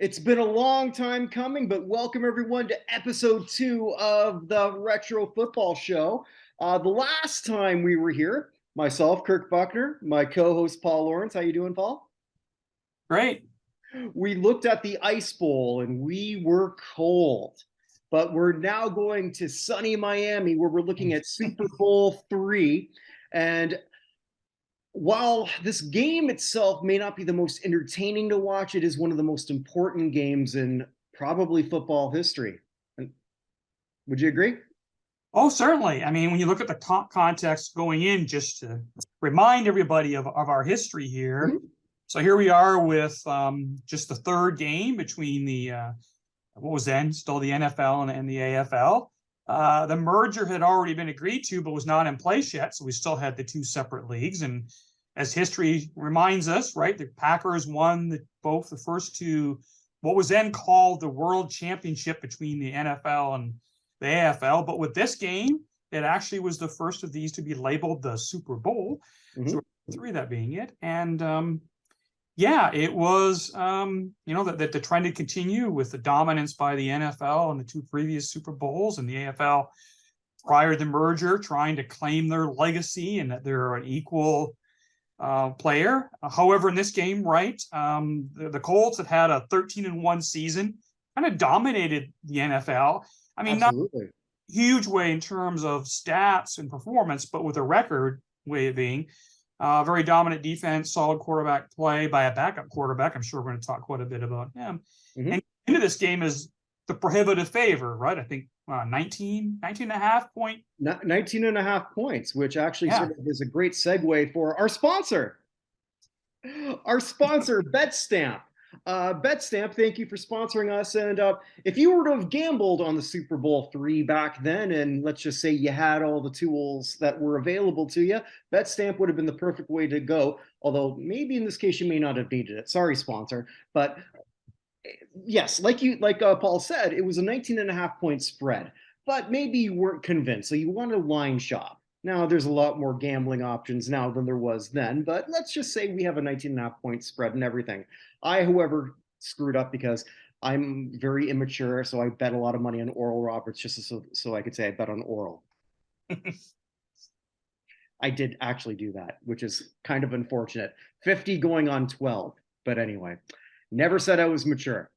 It's been a long time coming, but welcome everyone to episode 2 of the Retro Football Show. The last time we were here, myself, Kirk Buchner, my co-host Paul Lawrence. How you doing, Paul? Great. We looked at the Ice Bowl and we were cold, but we're now going to sunny Miami where we're looking at Super Bowl III. And while this game itself may not be the most entertaining to watch, it is one of the most important games in probably football history. Would you agree? Oh, certainly. I mean, when you look at the context going in, just to remind everybody of our history here. Mm-hmm. So here we are with just the third game between the, what was then still the NFL and the AFL. The merger had already been agreed to, but was not in place yet. So we still had the two separate leagues. And as history reminds us, right, the Packers won both the first two, what was then called the World Championship between the NFL and the AFL. But with this game, it actually was the first of these to be labeled the Super Bowl. Mm-hmm. So three, that being it. And yeah, it was, that the trend had continued with the dominance by the NFL in the two previous Super Bowls, and the AFL prior to the merger trying to claim their legacy and that they're an equal player. However, in this game, right, the Colts had a 13-1 season, kind of dominated the NFL. I mean, absolutely. Not huge way in terms of stats and performance, but with a record way of being. Very dominant defense, solid quarterback play by a backup quarterback. I'm sure we're going to talk quite a bit about him. Mm-hmm. And into this game is the prohibitive favor, right? I think 19 and a half point. 19 and a half points, which actually sort of is a great segue for our sponsor. Our sponsor, BetStamp. BetStamp, thank you for sponsoring us. And if you were to have gambled on the Super Bowl III back then, and let's just say you had all the tools that were available to you, BetStamp would have been the perfect way to go. Although maybe in this case you may not have needed it. Sorry, sponsor. But yes, like Paul said, it was a 19 and a half point spread. But maybe you weren't convinced, so you want to line shop. Now, there's a lot more gambling options now than there was then, but let's just say we have a 19 and a half point spread and everything. I, however, screwed up because I'm very immature, so I bet a lot of money on Oral Roberts just so I could say I bet on Oral. I did actually do that, which is kind of unfortunate. 50 going on 12, but anyway, never said I was mature.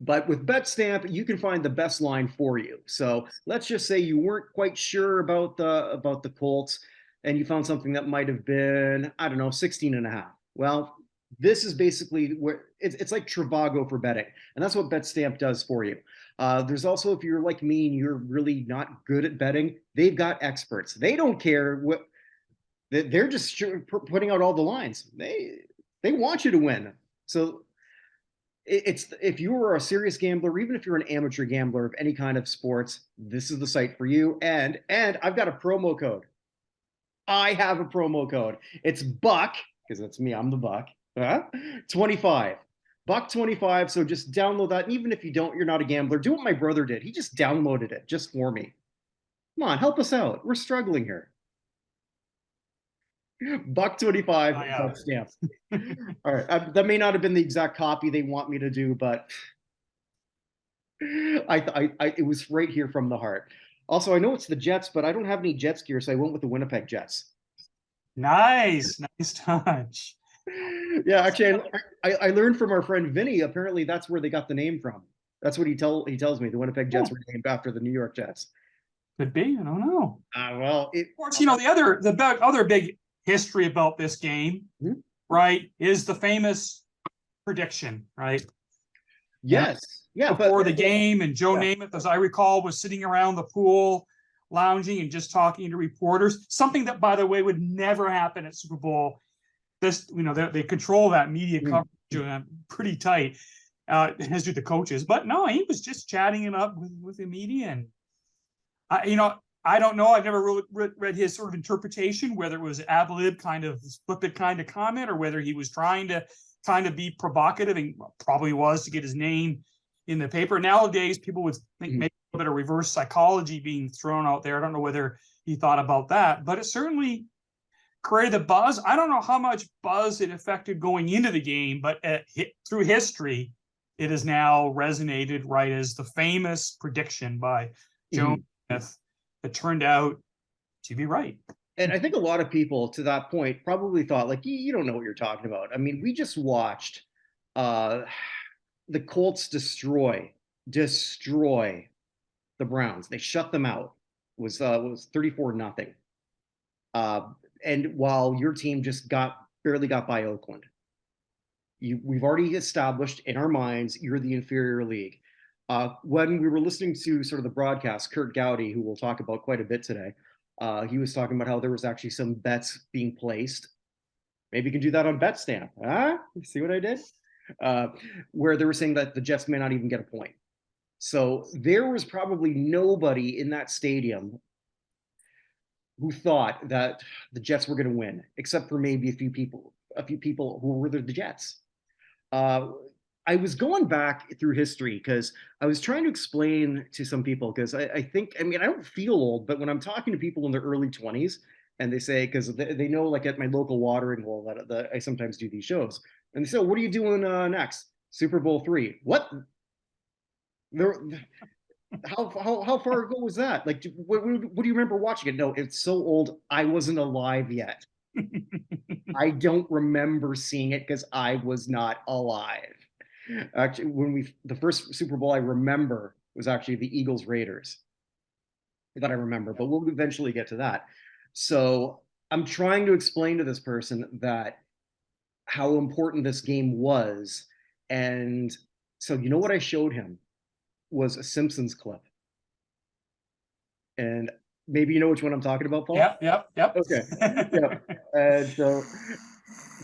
But with BetStamp, you can find the best line for you. So let's just say you weren't quite sure about the Colts and you found something that might have been, 16 and a half. Well, this is basically where it's like Trivago for betting. And that's what BetStamp does for you. There's also, if you're like me and you're really not good at betting, they've got experts. They don't care what they're just putting out all the lines. They want you to win. So it's if you are a serious gambler, even if you're an amateur gambler of any kind of sports, this is the site for you. And I've got a promo code. I have a promo code. It's Buck, because that's me. I'm the Buck. 25. Buck 25. So just download that. And even if you're not a gambler, do what my brother did. He just downloaded it just for me. Come on, help us out. We're struggling here. Buck 25, BetStamp. All right, that may not have been the exact copy they want me to do, but it was right here from the heart. Also, I know it's the Jets, but I don't have any Jets gear, so I went with the Winnipeg Jets. Nice touch. Yeah, actually, I learned from our friend Vinny. Apparently, that's where they got the name from. That's what he tells me. The Winnipeg Jets were named after the New York Jets. Could be. I don't know. Well, of course, the other big history about this game, mm-hmm. right, is the famous prediction, right? Yes. Yeah. Before the game, and Joe Namath, as I recall, was sitting around the pool, lounging and just talking to reporters. Something that, by the way, would never happen at Super Bowl. This, they control that media coverage pretty tight, as do the coaches. But no, he was just chatting it up with the media, and I don't know. I've never really read his sort of interpretation, whether it was ad lib kind of flippant kind of comment or whether he was trying to kind of be provocative, and probably was to get his name in the paper. Nowadays, people would think maybe a bit of reverse psychology being thrown out there. I don't know whether he thought about that, but it certainly created the buzz. I don't know how much buzz it affected going into the game, but through history, it has now resonated right as the famous prediction by Joe Smith that turned out to be right. And I think a lot of people to that point probably thought, like, you don't know what you're talking about. I mean, we just watched the Colts destroy the Browns. They shut them out. It was 34-0. And while your team just barely got by Oakland, we've already established in our minds you're the inferior league. When we were listening to sort of the broadcast, Kirk Gowdy, who we'll talk about quite a bit today, he was talking about how there was actually some bets being placed. Maybe you can do that on BetStamp. See what I did? Where they were saying that the Jets may not even get a point. So there was probably nobody in that stadium who thought that the Jets were going to win, except for maybe a few people who were the Jets. I was going back through history because I was trying to explain to some people, because I think, I mean, I don't feel old, but when I'm talking to people in their early 20s and they say, because they know, like at my local watering hole that I sometimes do these shows, and they say, what are you doing next? Super Bowl III. What? How far ago was that? Like, what do you remember watching it? No, it's so old, I wasn't alive yet. I don't remember seeing it because I was not alive. Actually, the first Super Bowl I remember was actually the Eagles Raiders that I remember, but we'll eventually get to that. So I'm trying to explain to this person that how important this game was. And so, you know what I showed him was a Simpsons clip. And maybe you know which one I'm talking about, Paul? Yep. Okay. Yeah. And so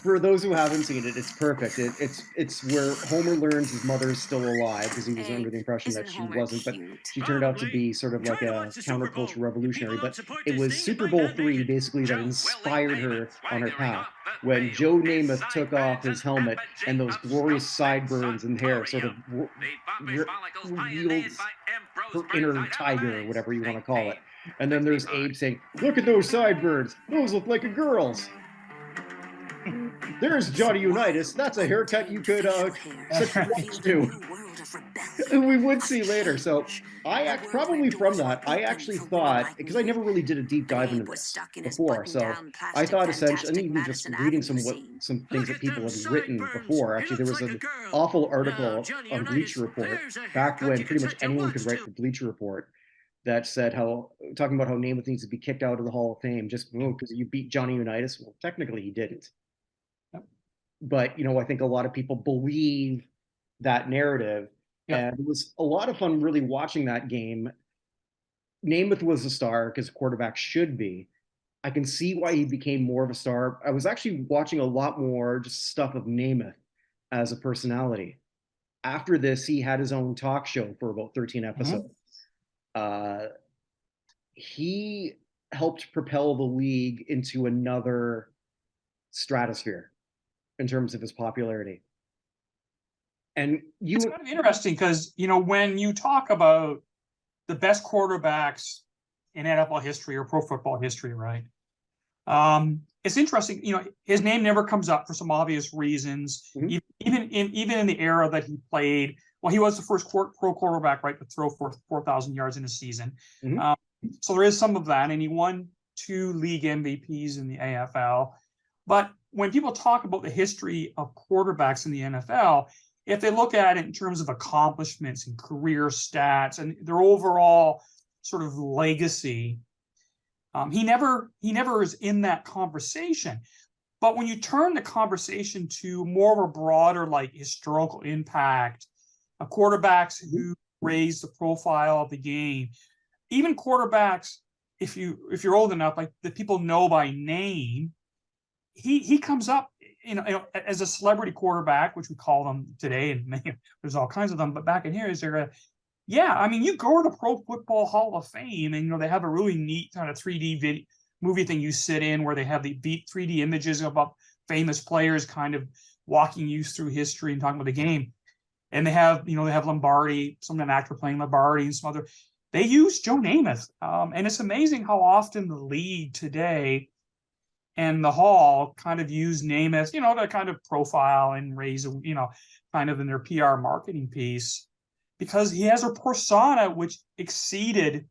for those who haven't seen it, it's perfect. It's where Homer learns his mother is still alive, because he was under the impression that she wasn't, but she turned out to be sort of like a counterculture revolutionary. But it was Super Bowl III basically that inspired her on her path. When Joe Namath took off his helmet and those glorious sideburns and hair sort of revealed her inner tiger, or whatever you want to call it. And then there's Abe saying, "Look at those sideburns. Those look like a girl's. There's Johnny Unitas. That's a haircut you could set your watch to." We would see later. So probably from that, I actually thought, because I never really did a deep dive into this before, so I thought essentially, and even just reading some things that people had written before. Actually, there was an awful article on Bleacher Report back when pretty much anyone could write for Bleacher Report, that said talking about how Namath needs to be kicked out of the Hall of Fame just because you beat Johnny Unitas. Well, technically he didn't. Yep. But, I think a lot of people believe that narrative. Yep. And it was a lot of fun really watching that game. Namath was a star, because quarterbacks should be. I can see why he became more of a star. I was actually watching a lot more just stuff of Namath as a personality. After this, he had his own talk show for about 13 episodes. He helped propel the league into another stratosphere in terms of his popularity. And it's kind of interesting because, when you talk about the best quarterbacks in NFL history or pro football history, right? It's interesting, his name never comes up for some obvious reasons. Mm-hmm. Even in the era that he played, well, he was the first pro quarterback, right, to throw for 4,000 yards in a season. Mm-hmm. So there is some of that, and he won 2 league MVPs in the AFL. But when people talk about the history of quarterbacks in the NFL, if they look at it in terms of accomplishments and career stats and their overall sort of legacy, he never is in that conversation. But when you turn the conversation to more of a broader, like, historical impact, quarterbacks who raise the profile of the game, even quarterbacks, if you're old enough, like, that people know by name, he comes up, as a celebrity quarterback, which we call them today, and there's all kinds of them. But back in here, you go to the Pro Football Hall of Fame, and they have a really neat kind of 3D movie thing you sit in, where they have the 3D images about famous players kind of walking you through history and talking about the game. And they have Lombardi, some actor playing Lombardi, and some other. They use Joe Namath, and it's amazing how often the league today, and the Hall kind of used Namath, to kind of profile and raise, kind of in their PR marketing piece, because he has a persona which exceeded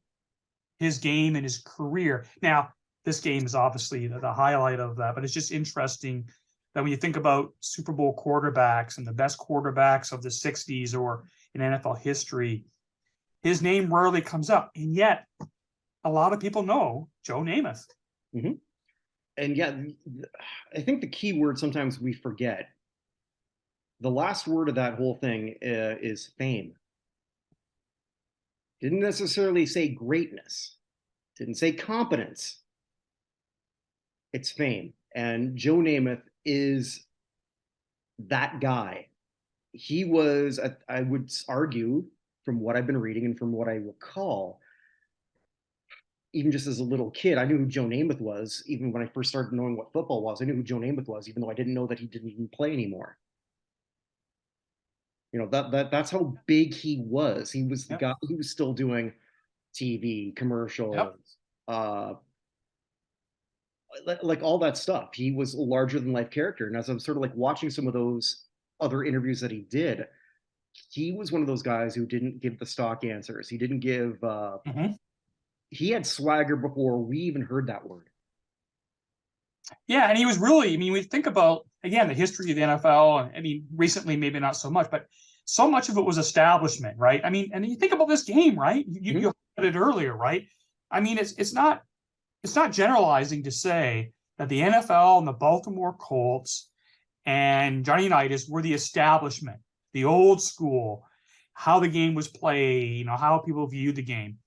his game and his career. Now, this game is obviously the highlight of that, but it's just interesting that when you think about Super Bowl quarterbacks and the best quarterbacks of the 60s or in NFL history, his name rarely comes up. And yet, a lot of people know Joe Namath. Mm-hmm. And yeah, I think the key word sometimes we forget. The last word of that whole thing is fame. Didn't necessarily say greatness. Didn't say competence. It's fame. And Joe Namath is that guy. He was, I would argue, from what I've been reading and from what I recall, even just as a little kid, I knew who Joe Namath was. Even when I first started knowing what football was, I knew who Joe Namath was, even though I didn't know that he didn't even play anymore. That's how big he was. He was the guy who was still doing TV commercials, like all that stuff. He was a larger than life character. And as I'm sort of like watching some of those other interviews that he did, he was one of those guys who didn't give the stock answers. He didn't give, he had swagger before we even heard that word. Yeah, and he was really, we think about, again, the history of the NFL, and recently maybe not so much, but so much of it was establishment, right? And you think about this game, right? You had it earlier, right? It's not generalizing to say that the NFL and the Baltimore Colts and Johnny Unitas were the establishment, the old school, how the game was played, how people viewed the game.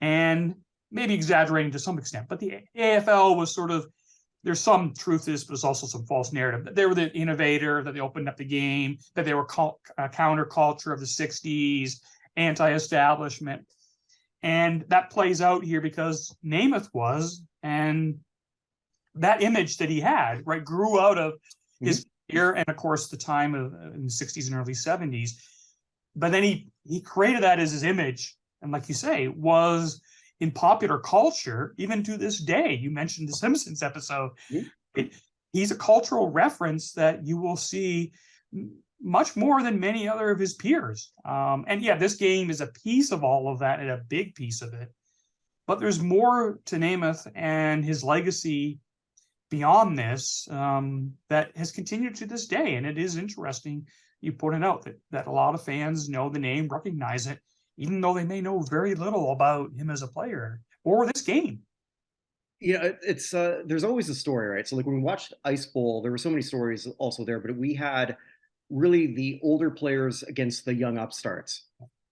And maybe exaggerating to some extent, but the AFL was sort of, there's some truth to this, but there's also some false narrative that they were the innovator, that they opened up the game, that they were counterculture of the 60s, anti-establishment. And that plays out here because Namath was, and that image that he had, right, grew out of his career and, of course, the time in the 60s and early 70s. But then he created that as his image, and like you say, was in popular culture, even to this day. You mentioned the Simpsons episode. He's a cultural reference that you will see much more than many other of his peers. And yeah, this game is a piece of all of that and a big piece of it. But there's more to Namath and his legacy beyond this that has continued to this day. And it is interesting, you pointed out that a lot of fans know the name, recognize it, even though they may know very little about him as a player or this game. It's there's always a story, right? So like when we watched Ice Bowl, there were so many stories also there, but we had really the older players against the young upstarts.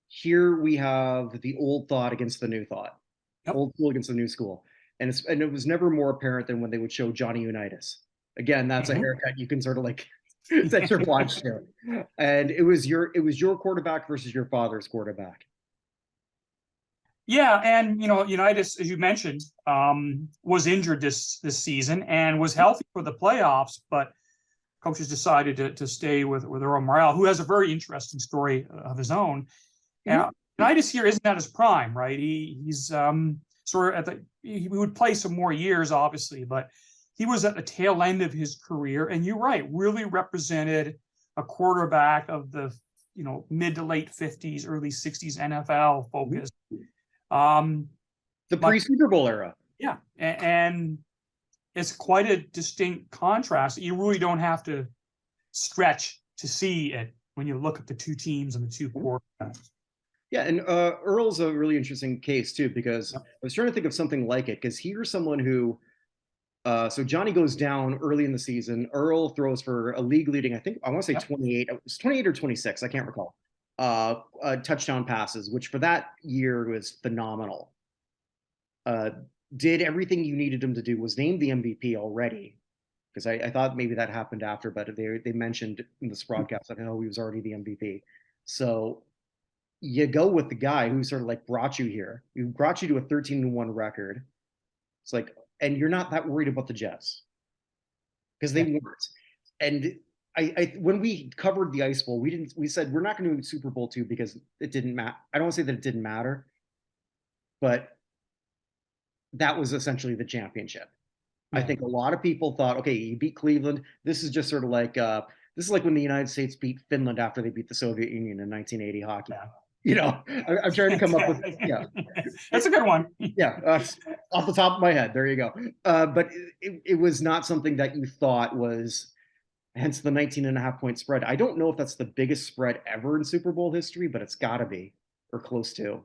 Here we have the old thought against the new thought, old school against the new school. And it was never more apparent than when they would show Johnny Unitas. Again, that's a haircut you can sort of like set your watch to. And it was your quarterback versus your father's quarterback. Yeah, and Unitas, as you mentioned, was injured this season and was healthy for the playoffs, but coaches decided to stay with Earl Morrell, who has a very interesting story of his own. Now, Unitas here isn't at his prime, right? He's sort of he would play some more years, obviously, but he was at the tail end of his career, and you're right, really represented a quarterback of the mid to late 50s, early 60s NFL focus. The pre-Super Bowl era. Yeah, and it's quite a distinct contrast. You really don't have to stretch to see it when you look at the two teams and the two quarterbacks. Yeah, and Earl's a really interesting case too, because I was trying to think of something like it, because here's someone who, so Johnny goes down early in the season. Earl throws for a league leading, I want to say 28, it was 28 or 26, I can't recall, touchdown passes, which for that year was phenomenal. Did everything you needed him to do, was named the MVP already, because I thought maybe that happened after, but they mentioned in this broadcast that he was already the MVP. So you go with the guy who sort of like brought you here. Who brought you to a 13-1 record. It's like, and you're not that worried about the Jets because they weren't. And I when we covered the Ice Bowl, we said we're not going to do Super Bowl II because it didn't matter. I don't want to say that it didn't matter, but that was essentially the championship. I think a lot of people thought, okay, you beat Cleveland. This is just sort of like this is like when the United States beat Finland after they beat the Soviet Union in 1980 hockey. Yeah. You know, I'm trying to come up with That's a good one. Off the top of my head. There you go. But it was not something that you thought was, hence the 19.5 point spread. I don't know if that's the biggest spread ever in Super Bowl history, but it's got to be, or close to.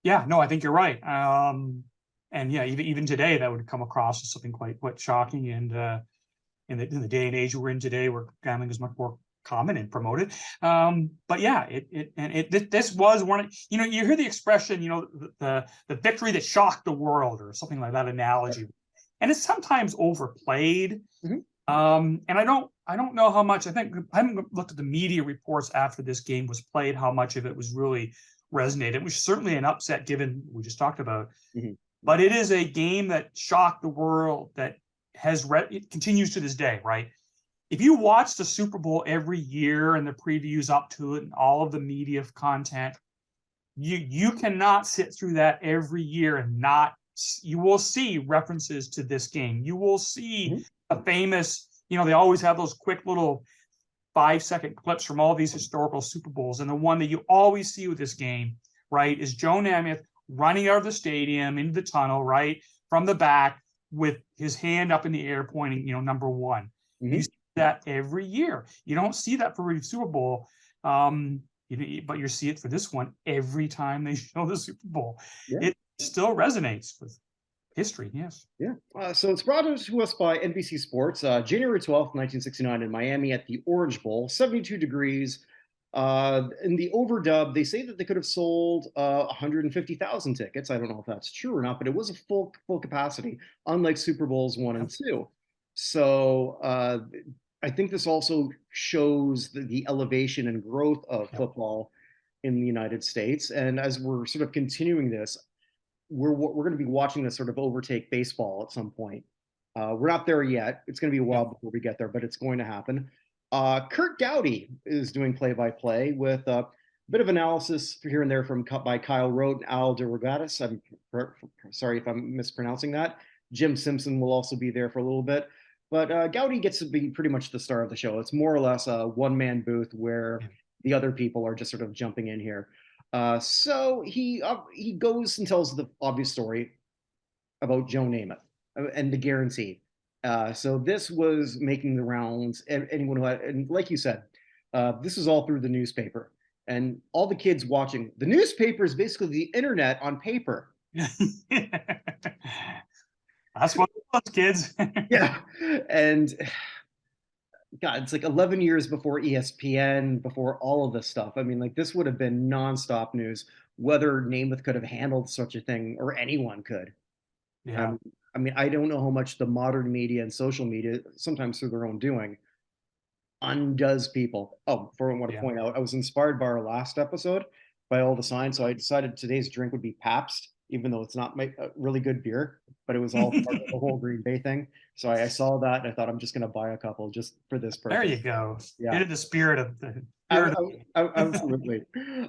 Yeah, no, I think you're right. And yeah, even today, that would come across as something quite shocking. And in the day and age we're in today, where gambling is much more common and promoted. But yeah, this was one. You know, you hear the expression, you know, the victory that shocked the world, or something like that analogy, and it's sometimes overplayed. And I don't know how much. I haven't looked at the media reports after this game was played, how much of it was really resonated. It was certainly an upset, given we just talked about. But it is a game that shocked the world, that it continues to this day, right? If you watch the Super Bowl every year and the previews up to it and all of the media content, you cannot sit through that every year and you will see references to this game. You will see a famous, you know, they always have those quick little 5-second clips from all these historical Super Bowls. And the one that you always see with this game, right, is Joe Namath running out of the stadium into the tunnel, right, from the back with his hand up in the air pointing, you know, number one. You see that every year. You don't see that for a Super Bowl, but you see it for this one every time they show the Super Bowl. It still resonates with history, yes. So it's brought to us by NBC Sports. January 12th, 1969 in Miami at the Orange Bowl, 72 degrees. In the overdub, they say that they could have sold 150,000 tickets. I don't know if that's true or not, but it was a full capacity, unlike Super Bowls 1 and 2. So I think this also shows the elevation and growth of football in the United States. And as we're sort of continuing this, we're going to be watching this sort of overtake baseball at some point. We're not there yet. It's going to be a while before we get there, but it's going to happen. Kirk Gowdy is doing play-by-play with a bit of analysis here and there by Kyle Rote and Al DeRogatis. I'm sorry if I'm mispronouncing that. Jim Simpson will also be there for a little bit. But Gowdy gets to be pretty much the star of the show. It's more or less a one-man booth where the other people are just sort of jumping in here. So he goes and tells the obvious story about Joe Namath and the guarantee. So this was making the rounds. Anyone who had, and like you said, this is all through the newspaper, and all the kids watching. The newspaper is basically the internet on paper. That's what it was, kids. And God, it's like 11 years before ESPN, before all of this stuff. I mean, like, this would have been nonstop news. Whether Namath could have handled such a thing, or anyone could. I mean, I don't know how much the modern media and social media, sometimes through their own doing, undoes people. Oh, for what I want to point out, I was inspired by our last episode, by all the signs. So I decided today's drink would be Pabst, even though it's not really good beer, but it was all part of the whole Green Bay thing. So I saw that and I thought, I'm just going to buy a couple just for this purpose. There you go. Get in the spirit of the. Absolutely.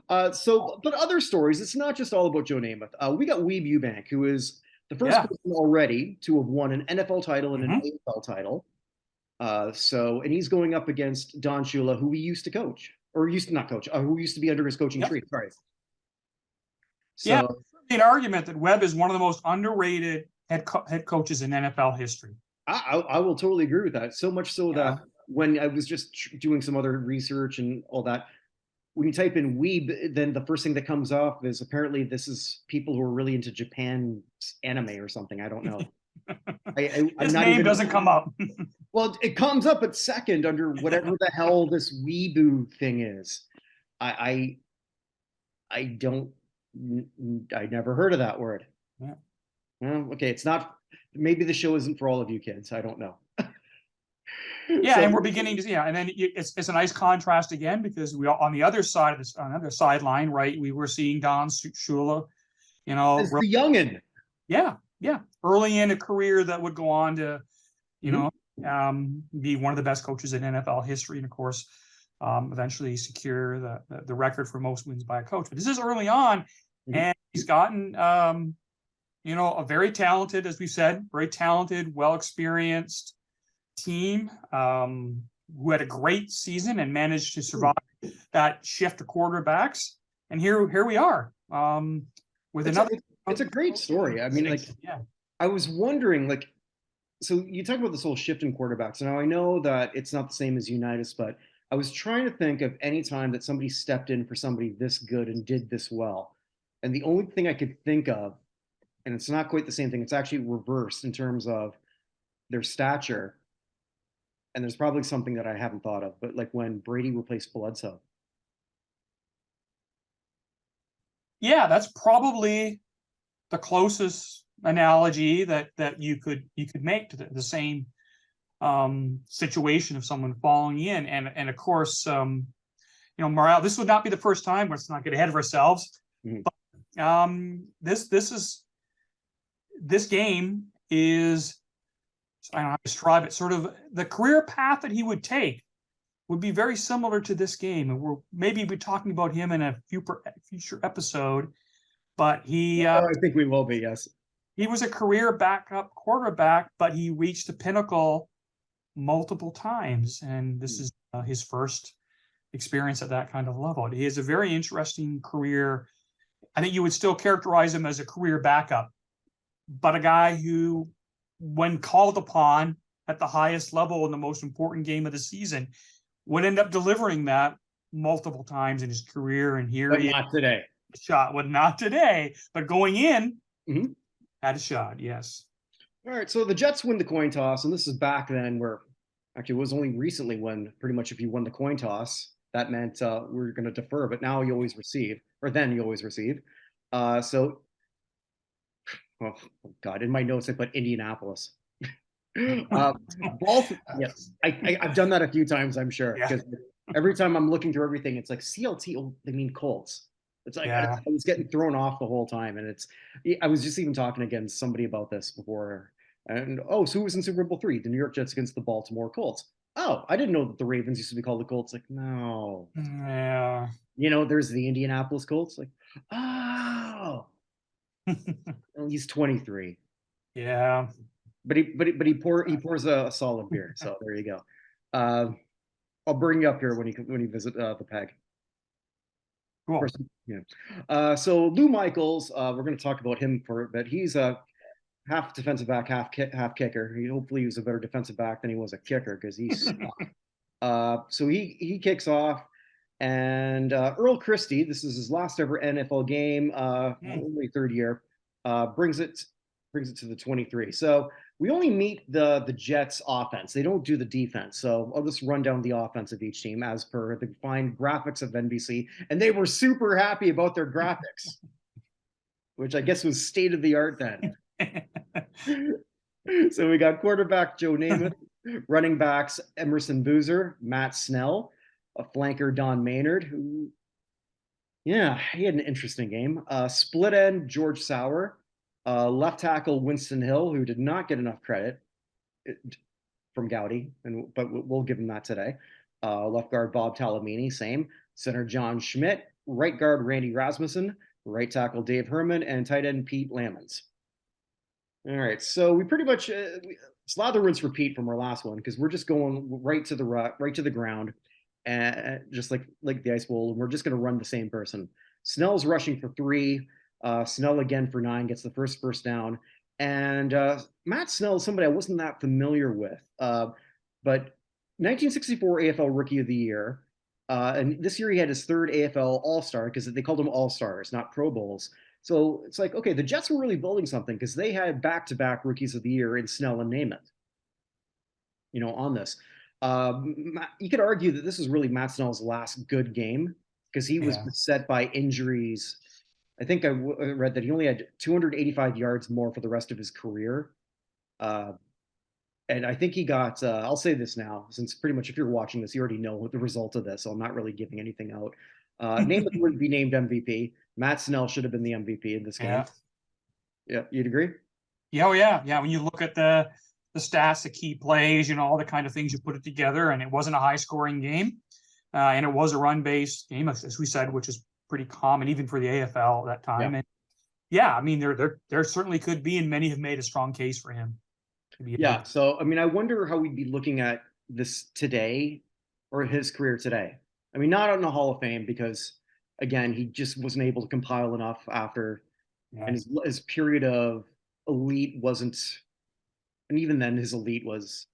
But other stories, it's not just all about Joe Namath. We got Weeb Eubank, who is the first person already to have won an NFL title and an AFL title. And he's going up against Don Shula, who we used to coach, or used to not coach, who used to be under his coaching tree. Sorry. So, an argument that Webb is one of the most underrated head coaches in NFL history. I will totally agree with that. So much so that when I was just doing some other research and all that, when you type in Weeb, then the first thing that comes up is apparently this is people who are really into Japan anime or something. I don't know. His name doesn't come up. Well, it comes up at second under whatever the hell this Weeboo thing is. I never heard of that word. Well, okay, it's not. Maybe the show isn't for all of you kids. I don't know. And we're beginning to and then it's a nice contrast again, because we are on the other side of this, on the other sideline, right? We were seeing Don Shula, you know, as the youngin. Early in a career that would go on to, you know, be one of the best coaches in NFL history, and of course, eventually secure the record for most wins by a coach. But this is early on, and he's gotten a very talented, as we said, very talented, well-experienced team who had a great season and managed to survive that shift to quarterbacks. And here we are with It's another. it's a great story. I mean, like, yeah. I was wondering, like, so you talk about this whole shift in quarterbacks. Now I know that it's not the same as Unitas, but I was trying to think of any time that somebody stepped in for somebody this good and did this well. And the only thing I could think of, and it's not quite the same thing, it's actually reversed in terms of their stature. And there's probably something that I haven't thought of, but like when Brady replaced Bledsoe. Yeah, that's probably the closest analogy that you could make to the same situation of someone falling in. And of course, morale, this would not be the first time. Let's not get ahead of ourselves. Mhm. But this game is, I don't know how to describe it, sort of the career path that he would take would be very similar to this game. And we'll maybe be talking about him in a future episode, but I think we will be, yes. He was a career backup quarterback, but he reached the pinnacle multiple times. And this is his first experience at that kind of level. He has a very interesting career. I think you would still characterize him as a career backup, but a guy who, when called upon at the highest level in the most important game of the season, would end up delivering that multiple times in his career. And here But he not today. Shot, well, not today, but going in, Mhm. had a shot, yes. All right, so the Jets win the coin toss, and this is back then where actually it was only recently when pretty much if you won the coin toss, that meant we're going to defer, but now you always receive, or then you always receive. So, oh God, in my notes I put Indianapolis. Yes, I've done that a few times, I'm sure, because every time I'm looking through everything, it's like CLT, oh, they mean Colts. It's like I was getting thrown off the whole time, and I was just even talking against somebody about this before, and so who was in Super Bowl III? The New York Jets against the Baltimore Colts. Oh, I didn't know that the Ravens used to be called the Colts. Like, no, yeah, there's the Indianapolis Colts. Like, oh, well, he's 23. Yeah, but he pours a solid beer. So there you go. I'll bring you up here when you visit the Peg. Cool. Course, yeah. So Lou Michaels, we're going to talk about him for a bit. He's a half defensive back, half kicker. Hopefully he was a better defensive back than he was a kicker because he's so he kicks off, and Earl Christie, this is his last ever NFL game, only third year, brings it to the 23. So we only meet the Jets offense. They don't do the defense. So I'll just run down the offense of each team as per the fine graphics of NBC. And they were super happy about their graphics, which I guess was state of the art then. So we got quarterback Joe Namath, running backs Emerson Boozer, Matt Snell, a flanker Don Maynard, who, he had an interesting game. Split end George Sauer, left tackle Winston Hill, who did not get enough credit from Gowdy, but we'll give him that today. Left guard Bob Talamini, same. Center John Schmidt, right guard Randy Rasmussen, right tackle Dave Herman, and tight end Pete Lamons. All right, so we pretty much slather, rinse, repeat from our last one because we're just going right to the ground, and just like the Ice Bowl, and we're just going to run the same person. Snell's rushing for 3. Snell again for 9, gets the first down. And Matt Snell is somebody I wasn't that familiar with, but 1964 AFL Rookie of the Year. And this year he had his 3rd AFL All-Star because they called them All-Stars, not Pro Bowls. So it's like, okay, the Jets were really building something because they had back-to-back Rookies of the Year in Snell and Namath, on this. You could argue that this is really Matt Snell's last good game because he was beset by injuries. I think I read that he only had 285 yards more for the rest of his career. And I think he got, I'll say this now, since pretty much if you're watching this, you already know the result of this. So I'm not really giving anything out. Namath would be named MVP. Matt Snell should have been the MVP in this game. Yeah, you'd agree? Yeah, yeah. When you look at the stats, the key plays, all the kind of things you put it together, and it wasn't a high-scoring game, and it was a run-based game, as we said, which is pretty common even for the AFL at that time. And yeah, I mean, there certainly could be, and many have made a strong case for him to be a Yeah. big. So, I mean, I wonder how we'd be looking at this today or his career today. I mean, not on the Hall of Fame because, again, he just wasn't able to compile enough after, Yeah. and his period of elite wasn't, and even then, his elite was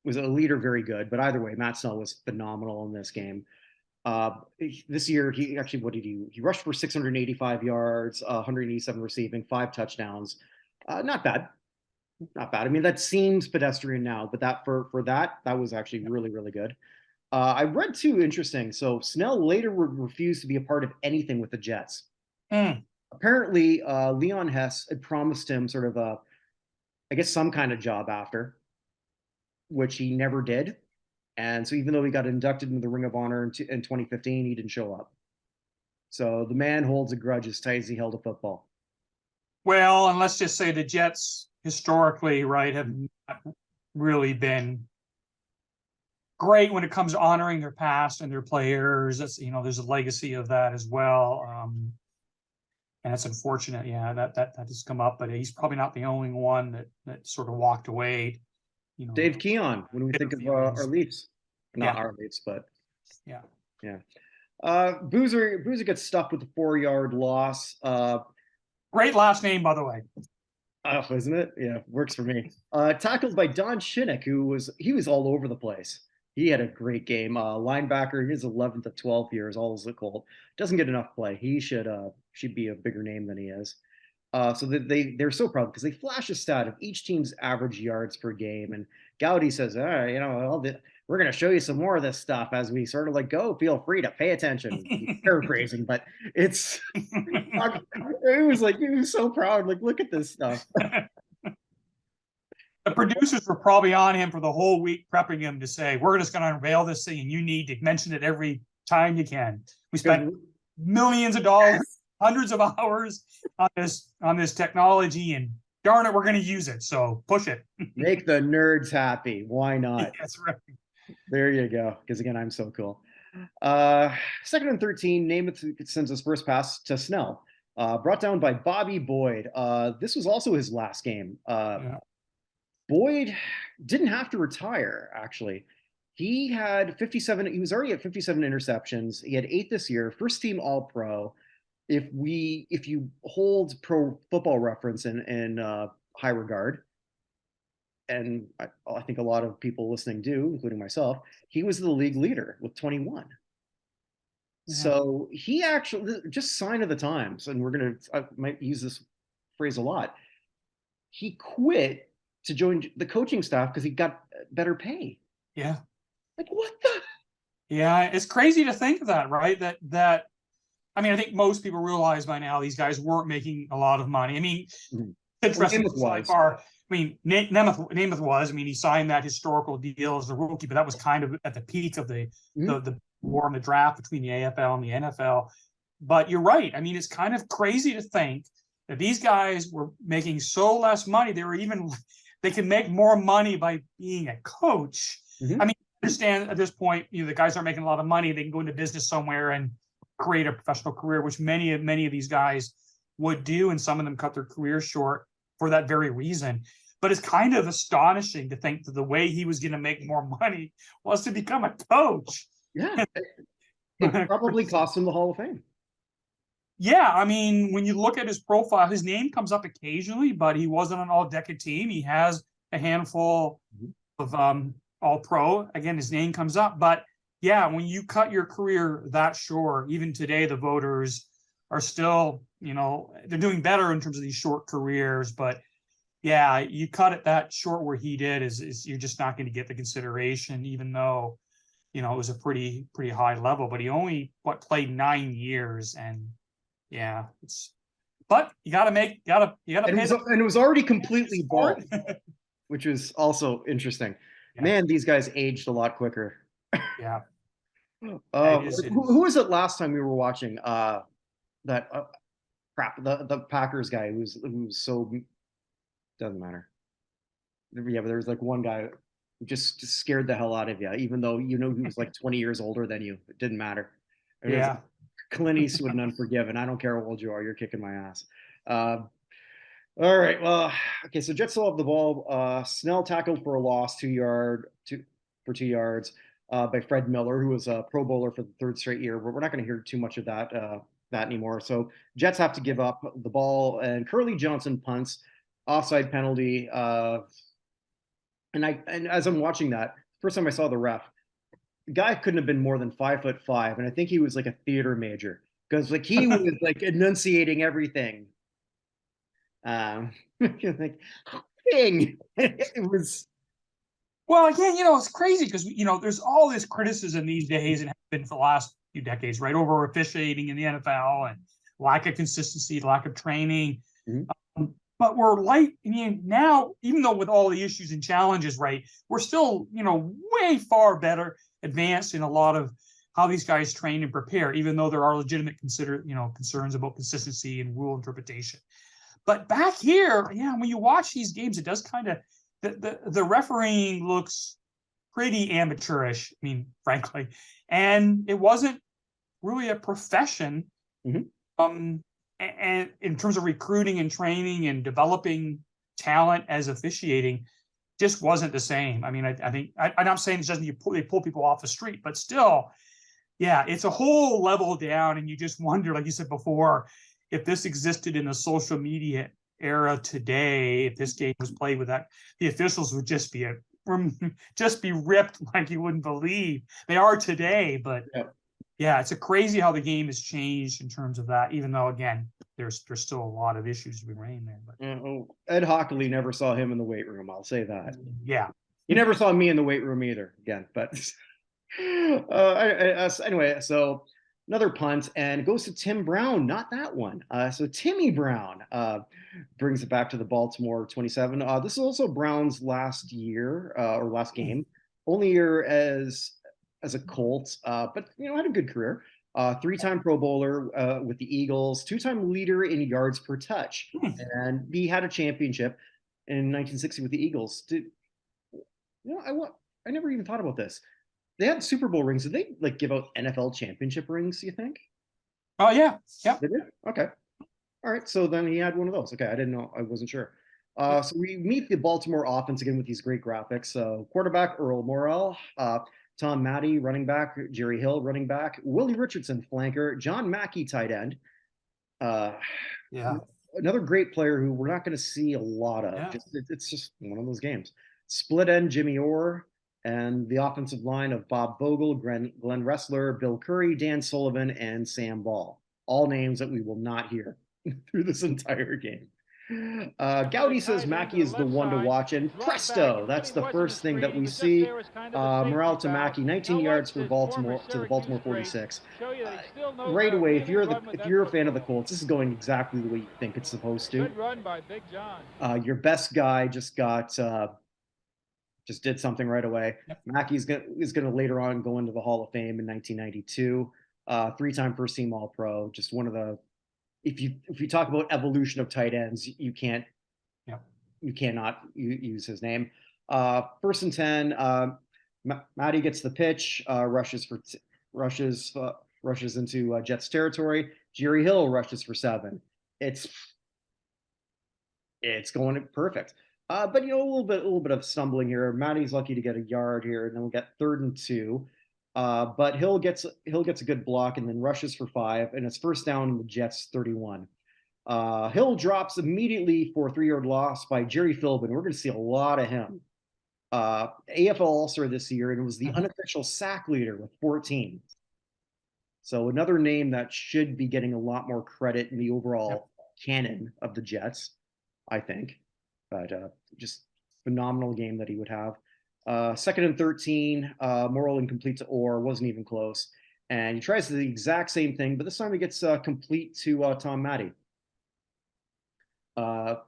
elite or very good. But either way, Matt Snell was phenomenal in this game. This year, he actually, what did he rushed for 685 yards, 187 receiving, 5 touchdowns. Not bad, not bad. I mean, that seems pedestrian now, but that for that was actually really really good. I read too, interesting. So Snell later refused to be a part of anything with the Jets. Mm. Apparently, Leon Hess had promised him sort of a, I guess, some kind of job after, which he never did. And so even though he got inducted into the Ring of Honor in 2015, he didn't show up. So the man holds a grudge as tight as he held a football. Well, and let's just say the Jets historically, right, have not really been great when it comes to honoring their past and their players. That's, there's a legacy of that as well. And it's unfortunate, yeah, that has come up, but he's probably not the only one that sort of walked away. Dave Keon, when we think of our Leafs, not yeah. our Leafs, but yeah. Boozer gets stuffed with a 4-yard loss. Great last name, by the way. Isn't it? Yeah, works for me. Tackled by Don Shinnick, he was all over the place. He had a great game. Linebacker, his 11th of 12 years, all is called. Doesn't get enough play. He should be a bigger name than he is. So they're so proud because they flash a stat of each team's average yards per game, and Gaudy says, "All right, we're going to show you some more of this stuff as we sort of go. Feel free to pay attention." Paraphrasing, but it's it was he was so proud. Look at this stuff. The producers were probably on him for the whole week, prepping him to say, "We're just going to unveil this thing, and you need to mention it every time you can." We spent millions of dollars, hundreds of hours on this technology, and darn it, we're going to use it. So push it. Make the nerds happy. Why not? That's right. There you go. Because again, I'm so cool. 2nd and 13, Namath sends his first pass to Snell. Brought down by Bobby Boyd. This was also his last game. Boyd didn't have to retire, actually. He had 57. He was already at 57 interceptions. He had 8 this year. First team All Pro. If you hold Pro Football Reference in high regard, and I think a lot of people listening do, including myself, he was the league leader with 21. Yeah. So he actually, just sign of the times, and I might use this phrase a lot. He quit to join the coaching staff because he got better pay. Yeah. What the? Yeah, it's crazy to think of that, right? That I mean, I think most people realize by now these guys weren't making a lot of money. I mean, interesting sidebar. I mean, Namath was. I mean, he signed that historical deal as a rookie, but that was kind of at the peak of the war in the draft between the AFL and the NFL. But you're right. I mean, it's kind of crazy to think that these guys were making so less money. They can make more money by being a coach. I mean, I understand at this point, the guys aren't making a lot of money. They can go into business somewhere and create a professional career, which many of these guys would do, and some of them cut their careers short for that very reason. But it's kind of astonishing to think that the way he was going to make more money was to become a coach. Yeah, it probably cost him the Hall of Fame. Yeah, I mean, when you look at his profile, his name comes up occasionally, but he wasn't an all-decade team. He has a handful of all-pro. Again, his name comes up, but yeah, when you cut your career that short, even today, the voters are still, they're doing better in terms of these short careers. But yeah, you cut it that short where he did is you're just not going to get the consideration, even though, it was a pretty high level. But he only played 9 years, and yeah, but you got to pay. And it was already completely bald, which was also interesting. Yeah. Man, these guys aged a lot quicker. Yeah. Who was it last time we were watching? The Packers guy who's so, doesn't matter. Yeah, but there was one guy who just scared the hell out of you, even though he was 20 years older than you. It didn't matter. Clint Eastwood and Unforgiven. I don't care how old you are, you're kicking my ass. All right. Well, okay. So Jets still have the ball. Snell tackled for a loss, 2 yards by Fred Miller, who was a Pro Bowler for the third straight year. But we're not going to hear too much of that anymore. So Jets have to give up the ball, and Curly Johnson punts, offside penalty. And as I'm watching that, first time I saw the ref, the guy couldn't have been more than 5'5", and I think he was like a theater major because like he was like enunciating everything. Like, dang, it was. Well, again, it's crazy because there's all this criticism these days and has been for the last few decades, right, over officiating in the NFL and lack of consistency, lack of training. Mm-hmm. But we're now, even though with all the issues and challenges, right, we're still, way far better advanced in a lot of how these guys train and prepare, even though there are legitimate concerns about consistency and rule interpretation. But back here, when you watch these games, it does kind of, the refereeing looks pretty amateurish, I mean, frankly, and it wasn't really a profession. Mm-hmm. And in terms of recruiting and training and developing talent as officiating, just wasn't the same. I mean, I think I'm not saying it's just they pull people off the street, but still, it's a whole level down, and you just wonder, like you said before, if this existed in the social media era today, if this game was played with that, the officials would just be ripped like you wouldn't believe. They are today, but it's crazy how the game has changed in terms of that. Even though, again, there's still a lot of issues to remain there. But Ed Hockley never saw him in the weight room. I'll say that. Yeah, he never saw me in the weight room either. Again, but anyway, so. Another punt, and it goes to Tim Brown, not that one. So Timmy Brown brings it back to the Baltimore 27. This is also Brown's last year or last game, only year as a Colt, but had a good career. 3-time Pro Bowler with the Eagles, 2-time leader in yards per touch, and he had a championship in 1960 with the Eagles. I never even thought about this. They had Super Bowl rings. Did they like give out NFL championship rings, you think? Oh, yeah. Yeah. They did? Okay. All right. So then he had one of those. Okay. I didn't know. I wasn't sure. So we meet the Baltimore offense again with these great graphics. So quarterback, Earl Morrell, Tom Matte, running back, Jerry Hill, running back, Willie Richardson, flanker, John Mackey, tight end. Another great player who we're not going to see a lot of. Yeah. It's just one of those games. Split end, Jimmy Orr. And the offensive line of Bob Bogle, Glenn Ressler, Bill Curry, Dan Sullivan, and Sam Ball. All names that we will not hear through this entire game. Gowdy says Mackey is the one to watch, and presto, that's the first thing that we see. Morale to Mackey, 19 yards for Baltimore to the Baltimore 46. Right away, if you're a fan of the Colts, this is going exactly the way you think it's supposed to. Good run by Big John. Your best guy just did something right away. Yep. Mackey is going to later on go into the Hall of Fame in 1992. 3-time first team All Pro. Just one of the, if you talk about evolution of tight ends, you cannot use his name. 1st and 10. Matte gets the pitch, rushes into Jets territory. Jerry Hill rushes for 7. It's going perfect. But a little bit of stumbling here. Matty's lucky to get a yard here, and then we'll get 3rd and 2. But Hill gets a good block and then rushes for 5, and it's first down in the Jets 31. Hill drops immediately for a 3-yard loss by Jerry Philbin. We're going to see a lot of him. AFL All-Star this year, and it was the unofficial sack leader with 14. So another name that should be getting a lot more credit in the overall canon of the Jets, I think. But just phenomenal game that he would have. 2nd and 13, Morrell incomplete to Orr, wasn't even close. And he tries the exact same thing, but this time he gets complete to Tom Matte. Tom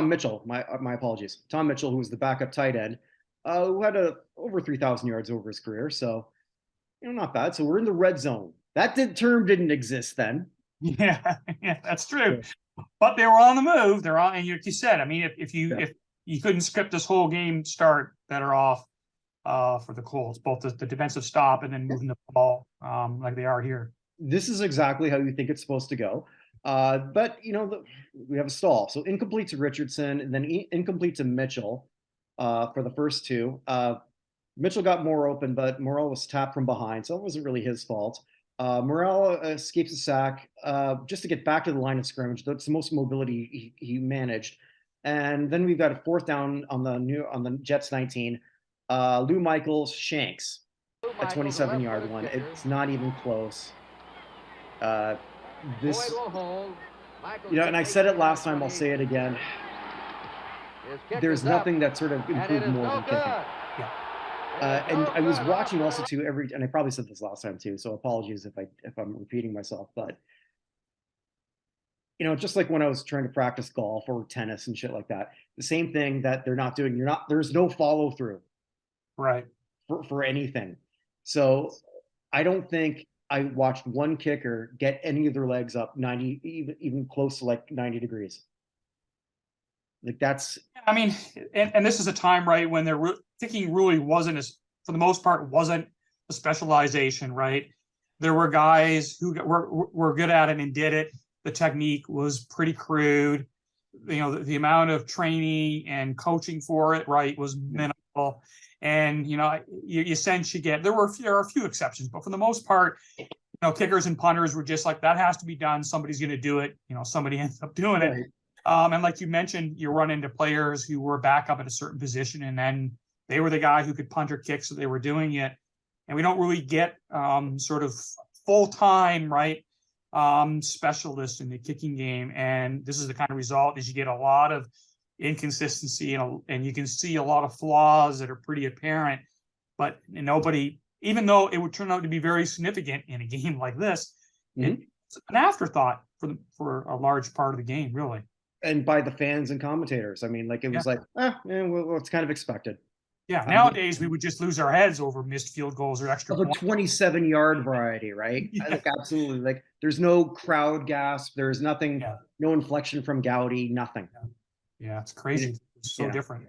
Mitchell. My apologies. Tom Mitchell, who was the backup tight end, who had over 3,000 yards over his career. So, not bad. So we're in the red zone. That term didn't exist then. Yeah, that's true. But they were on the move. They're on, and like you said, I mean, if you couldn't script this whole game start, better off for the Colts, both the defensive stop and then moving the ball like they are here. This is exactly how you think it's supposed to go. But we have a stall. So incomplete to Richardson, and then incomplete to Mitchell for the first two. Mitchell got more open, but Morrell was tapped from behind, so it wasn't really his fault. Morrell escapes a sack just to get back to the line of scrimmage. That's the most mobility he managed. And then we've got a fourth down on the Jets 19. Lou Michaels shanks a 27-yard one. It's not even close. This, and I said it last time, I'll say it again. There's nothing that sort of improved more than kicking. And I was watching also too and I probably said this last time too, so apologies if I'm repeating myself, but just like when I was trying to practice golf or tennis and shit like that, the same thing that they're not doing. There's no follow through, right, for anything. So I don't think I watched one kicker get any of their legs up 90, even close to like 90 degrees. Like that's. I mean, and this is a time, right, when their kicking really wasn't for the most part, wasn't a specialization, right? There were guys who were good at it and did it. The technique was pretty crude. The amount of training and coaching for it, right, was minimal. And you sense you get there are a few exceptions, but for the most part, kickers and punters were just like, that has to be done. Somebody's going to do it. Somebody ends up doing it. And like you mentioned, you run into players who were back up at a certain position, and then they were the guy who could punt or kick, so they were doing it. And we don't really get sort of full-time, right, specialists in the kicking game. And this is the kind of result is you get a lot of inconsistency and you can see a lot of flaws that are pretty apparent. But nobody, even though it would turn out to be very significant in a game like this, it's an afterthought for a large part of the game, really. And by the fans and commentators. I mean, like it was like, well, it's kind of expected. Yeah, nowadays we would just lose our heads over missed field goals or extra points. 27-yard variety, right? Yeah. Like absolutely. Like there's no crowd gasp. There's nothing, no inflection from Gowdy, nothing. Yeah, it's crazy. It's so different.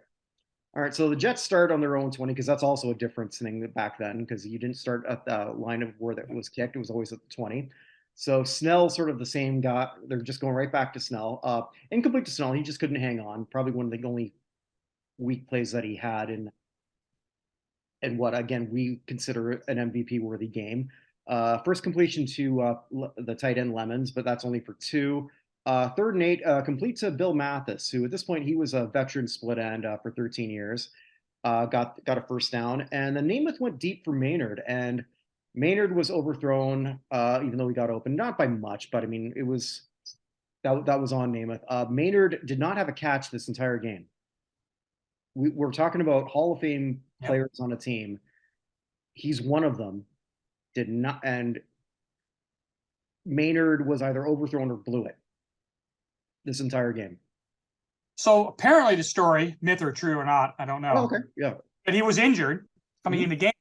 All right, so the Jets start on their own 20 because that's also a difference thing back then because you didn't start at the line of where that was kicked. It was always at the 20. So Snell, sort of the same guy. They're just going right back to Snell. Incomplete to Snell. He just couldn't hang on. Probably one of the only weak plays that he had in what, again, we consider an MVP-worthy game. First completion to the tight end Lemons, but that's only for 2. Third and 8, complete to Bill Mathis, who at this point, he was a veteran split end for 13 years. Got a first down. And then Namath went deep for Maynard, and Maynard was overthrown, even though he got open, not by much, but I mean, it was that was on Namath. Maynard did not have a catch this entire game. We're talking about Hall of Fame players on a team. He's one of them. Did not, and Maynard was either overthrown or blew it this entire game. So apparently the story, myth or true or not, I don't know. Oh, okay, yeah. But he was injured coming in the game.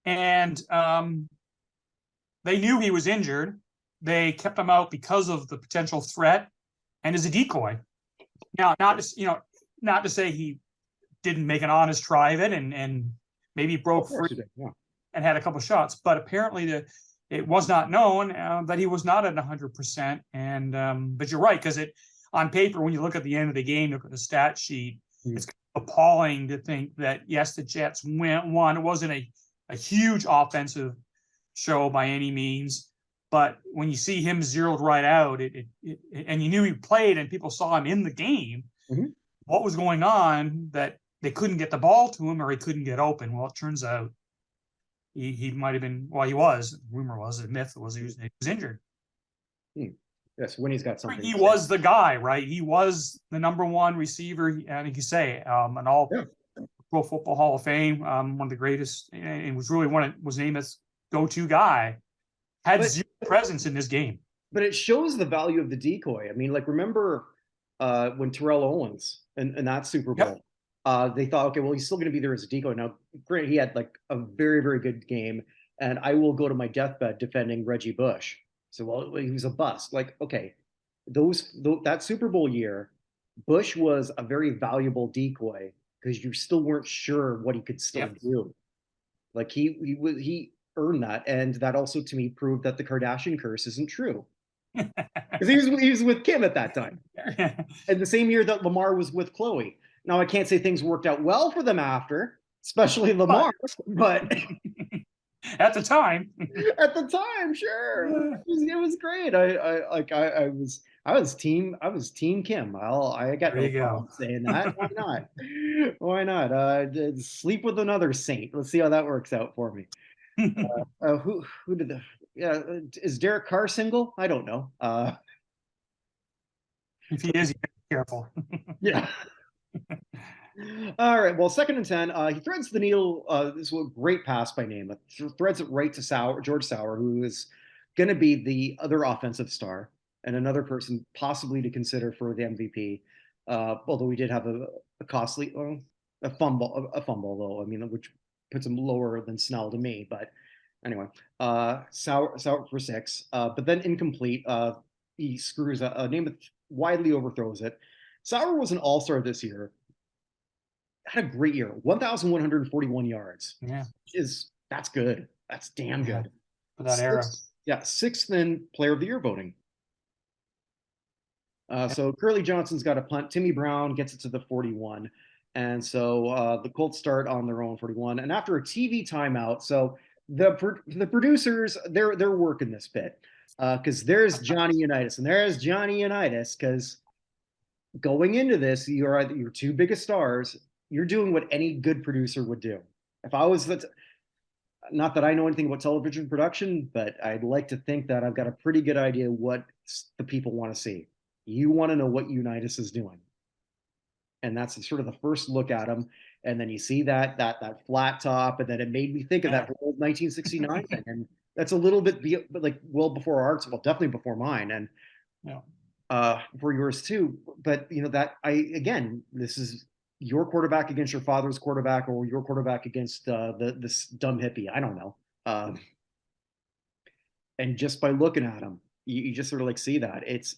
And they knew he was injured. They kept him out because of the potential threat and as a decoy. Now, not to say he didn't make an honest try of it and maybe broke free and had a couple shots, but apparently it was not known that he was not at 100%. And but you're right, because on paper, when you look at the end of the game, look at the stat sheet, it's kind of appalling to think that yes, the Jets won. It wasn't a huge offensive show by any means, but when you see him zeroed right out, and you knew he played and people saw him in the game, what was going on that they couldn't get the ball to him or he couldn't get open? Well, it turns out he might have been, well, he was, rumor was, the myth was he was injured. Yes, when he's got something. He was the guy, right? He was the number one receiver, I think you say, an all Pro Football Hall of Fame, one of the greatest, and was really was named as go-to guy. Had zero presence in this game. But it shows the value of the decoy. I mean, like, remember when Terrell Owens in that Super Bowl, they thought, okay, well, he's still going to be there as a decoy. Now, granted, he had like a very, very good game, and I will go to my deathbed defending Reggie Bush. So, well, he was a bust. Like, okay, that Super Bowl year, Bush was a very valuable decoy because you still weren't sure what he could still do. Like he earned that, and that also to me proved that the Kardashian curse isn't true. because he was with Kim at that time, and the same year that Lamar was with Chloe. Now I can't say things worked out well for them after, especially Lamar, but at the time, at the time, sure, it was great. I was team Kim. I got there no you go. problem saying that. Why not? Why not? Sleep with another saint. Let's see how that works out for me. Who did the? Yeah, is Derek Carr single? I don't know. If he is, you gotta be careful. Yeah. All right. Well, 2nd and 10. He threads the needle. This is a great pass by name. Threads it right to George Sauer, who is going to be the other offensive star and another person possibly to consider for the MVP. Although we did have a costly a fumble though. I mean, which puts him lower than Snell to me. But anyway, Sauer for 6. But then incomplete. He screws a name widely overthrows it. Sauer was an all-star this year. Had a great year, 1,141 yards. Yeah, that's good. That's damn good for that era. Yeah, 6th in Player of the Year voting. So Curly Johnson's got a punt. Timmy Brown gets it to the 41, and so the Colts start on their own 41. And after a TV timeout, so the producers they're working this bit because there's Johnny Unitas and there's Johnny Unitas because going into this, you're your 2 biggest stars. You're doing what any good producer would do. If I was not that I know anything about television production, but I'd like to think that I've got a pretty good idea what the people want to see. You want to know what Unitas is doing. And that's sort of the first look at him. And then you see that flat top, and then it made me think of that whole 1969 thing. And that's a little bit like well before ours, well, definitely before mine. And for yours too. But this is your quarterback against your father's quarterback, or your quarterback against this dumb hippie. I don't know. And just by looking at him, you just sort of like see that it's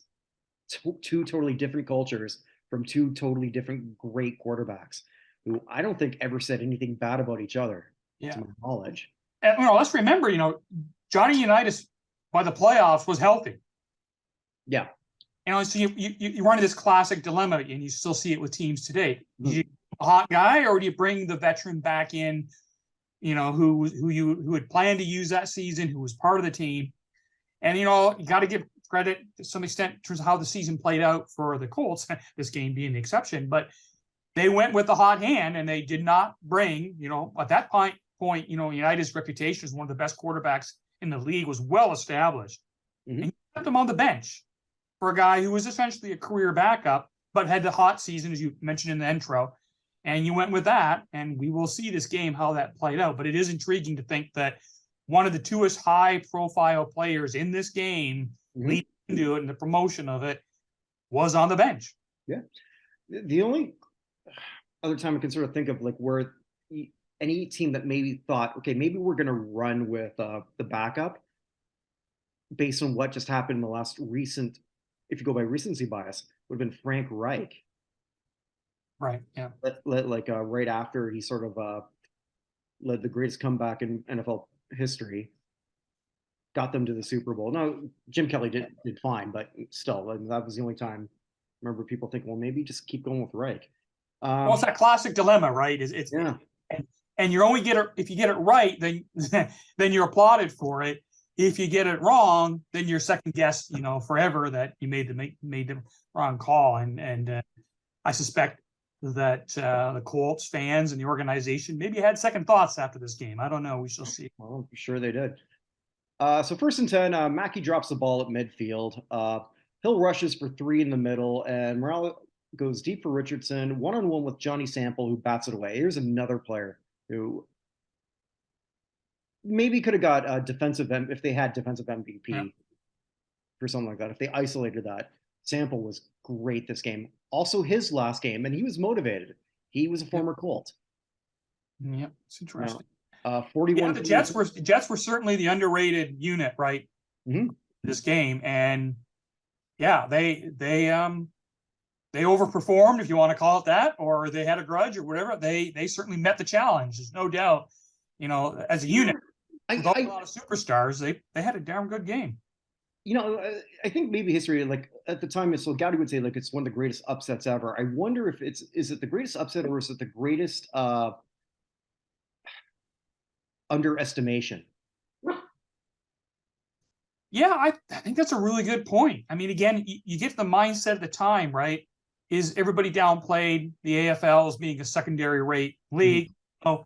2 totally different cultures from 2 totally different great quarterbacks who I don't think ever said anything bad about each other, to my knowledge. And let's remember, Johnny Unitas by the playoffs was healthy. Yeah. So you run into this classic dilemma, and you still see it with teams today. Do you a hot guy, or do you bring the veteran back in, who had planned to use that season, who was part of the team? And you got to give credit to some extent in terms of how the season played out for the Colts, this game being the exception. But they went with the hot hand, and they did not bring, at that point, United's reputation as one of the best quarterbacks in the league was well established. Mm-hmm. And you kept him on the bench for a guy who was essentially a career backup, but had the hot season, as you mentioned in the intro. And you went with that, and we will see this game, how that played out. But it is intriguing to think that one of the 2 high-profile players in this game, leading into it and the promotion of it, was on the bench. Yeah. The only other time I can sort of think of, like, where any team that maybe thought, okay, maybe we're going to run with the backup based on what just happened in the last recent, if you go by recency bias, would have been Frank Reich. Right. Yeah. Right after he sort of led the greatest comeback in NFL history, got them to the Super Bowl. Now, Jim Kelly did fine, but still, that was the only time I remember people thinking, well, maybe just keep going with Reich. Well, it's that classic dilemma, right? And you only get it if you get it right, then then you're applauded for it. If you get it wrong, then you're second guessed, forever that you made the wrong call. And I suspect that the Colts fans and the organization maybe had second thoughts after this game. I don't know. We shall see. Well, I'm sure they did. So 1st and 10, Mackey drops the ball at midfield. Hill rushes for 3 in the middle, and Morales goes deep for Richardson, 1-on-1 with Johnny Sample, who bats it away. Here's another player who maybe could have got if they had defensive MVP for something like that. If they isolated that, Sample was great this game. Also his last game, and he was motivated. He was a former Colt. Yeah, it's interesting. 41. The Jets were certainly the underrated unit, right? This game, and they overperformed, if you want to call it that, or they had a grudge or whatever. They certainly met the challenge. There's no doubt. As a unit, with a lot of superstars, they had a damn good game. I think maybe history, like at the time, so Gowdy would say like it's one of the greatest upsets ever. I wonder if is it the greatest upset or is it the greatest underestimation? Yeah, I think that's a really good point. I mean, again, you get the mindset at the time, right? Is everybody downplayed the AFL as being a secondary rate league? Oh,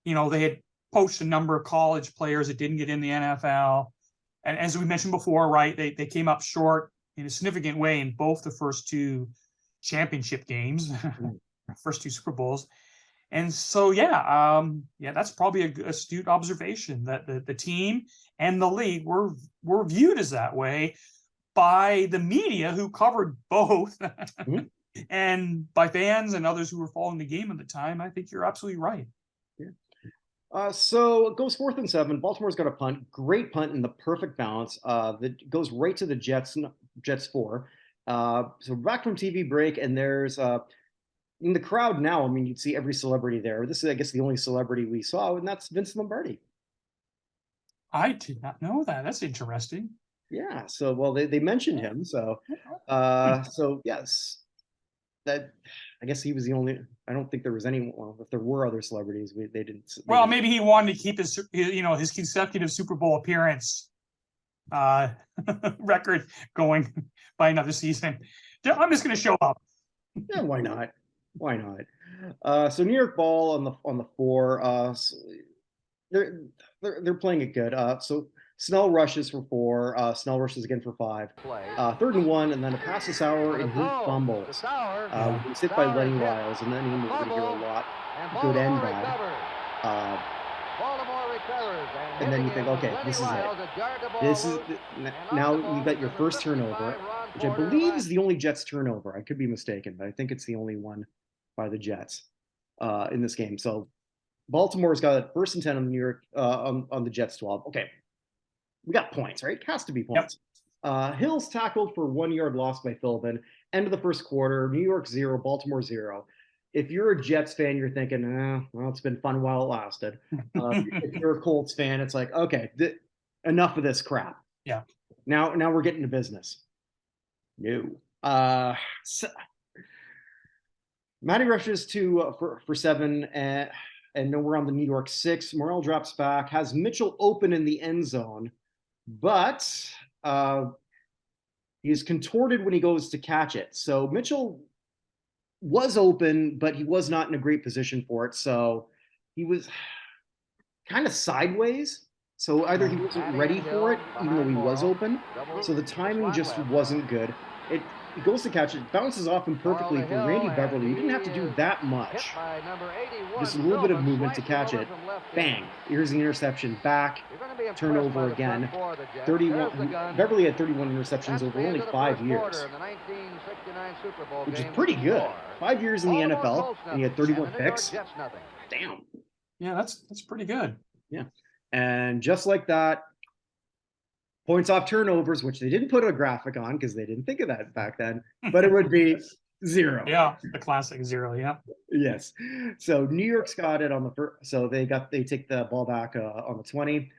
they had poached a number of college players that didn't get in the NFL. And as we mentioned before, right, they came up short in a significant way in both the first two championship games, first two Super Bowls. And so, that's probably a astute observation that the team and the league were viewed as that way by the media who covered both, and by fans and others who were following the game at the time. I think you're absolutely right. Yeah. So it goes 4th and 7. Baltimore's got a punt, great punt in the perfect balance. That goes right to the Jets 4. So back from TV break, and there's in the crowd now. I mean, you'd see every celebrity there. This is, I guess, the only celebrity we saw, and that's Vince Lombardi. I did not know that. That's interesting. Yeah. So, well, they mentioned him. So, yes, that I guess he was the only. I don't think there was anyone. Well, if there were other celebrities, they didn't. Well, maybe he wanted to keep his consecutive Super Bowl appearance record going by another season. I'm just going to show up. Yeah, why not? Why not? So New York ball on the 4. So they're playing it good. So Snell rushes for 4. Snell rushes again for 5. 3rd and 1, and then a pass to Sauer, and he fumbles. He's hit by Lenny Lyles, and then we're going to hear a lot, good and bad. And then you think, okay, this is it. Now you got your first turnover, which I believe is the only Jets turnover. I could be mistaken, but I think it's the only one by the Jets in this game. So Baltimore's got 1st and 10 on the New York on the Jets 12. Okay, we got points, right? It has to be points. Yep. Hill's tackled for 1 yard loss by Philbin. End of the first quarter. New York 0, Baltimore 0. If you're a Jets fan, you're thinking, well, it's been fun while it lasted. If you're a Colts fan, it's like, okay, enough of this crap. Yeah. Now we're getting to business. No. So, Matty rushes for 7, and then we're on the New York 6. Morrell drops back, has Mitchell open in the end zone, but he's contorted when he goes to catch it. So Mitchell was open, but he was not in a great position for it. So he was kind of sideways. So either he wasn't ready for it, even though he was open. So the timing just wasn't good. It goes to catch it, bounces off him perfectly for Randy Beverly. He didn't have to do that much. Just a little bit of movement to catch it. Bang. Here's the interception back. Turnover again. 31. Beverly had 31 interceptions over only 5 years, which is pretty good. 5 years in the NFL, and he had 31 picks. Damn. Yeah, that's pretty good. Yeah. And just like that, points off turnovers, which they didn't put a graphic on because they didn't think of that back then, but it would be 0. Yeah, the classic 0. Yeah. Yes. So New York's got it on the first. So they take the ball back on the 20.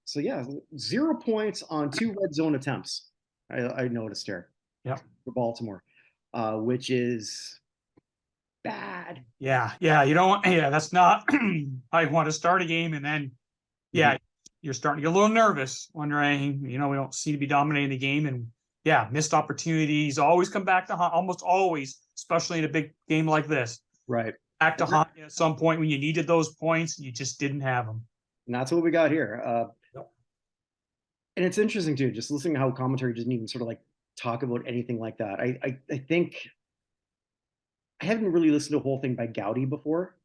So yeah, 0 points on 2 red zone attempts. I noticed here. Yeah. For Baltimore, which is bad. Yeah. You don't. Yeah, that's not. I want to start a game and then, you're starting to get a little nervous, wondering, we don't seem to be dominating the game, and missed opportunities always come back to haunt, almost always, especially in a big game like this. Right. Back to haunt at some point when you needed those points, you just didn't have them. And that's what we got here. And it's interesting too, just listening to how commentary doesn't even sort of like talk about anything like that. I think I haven't really listened to a whole thing by Gowdy before,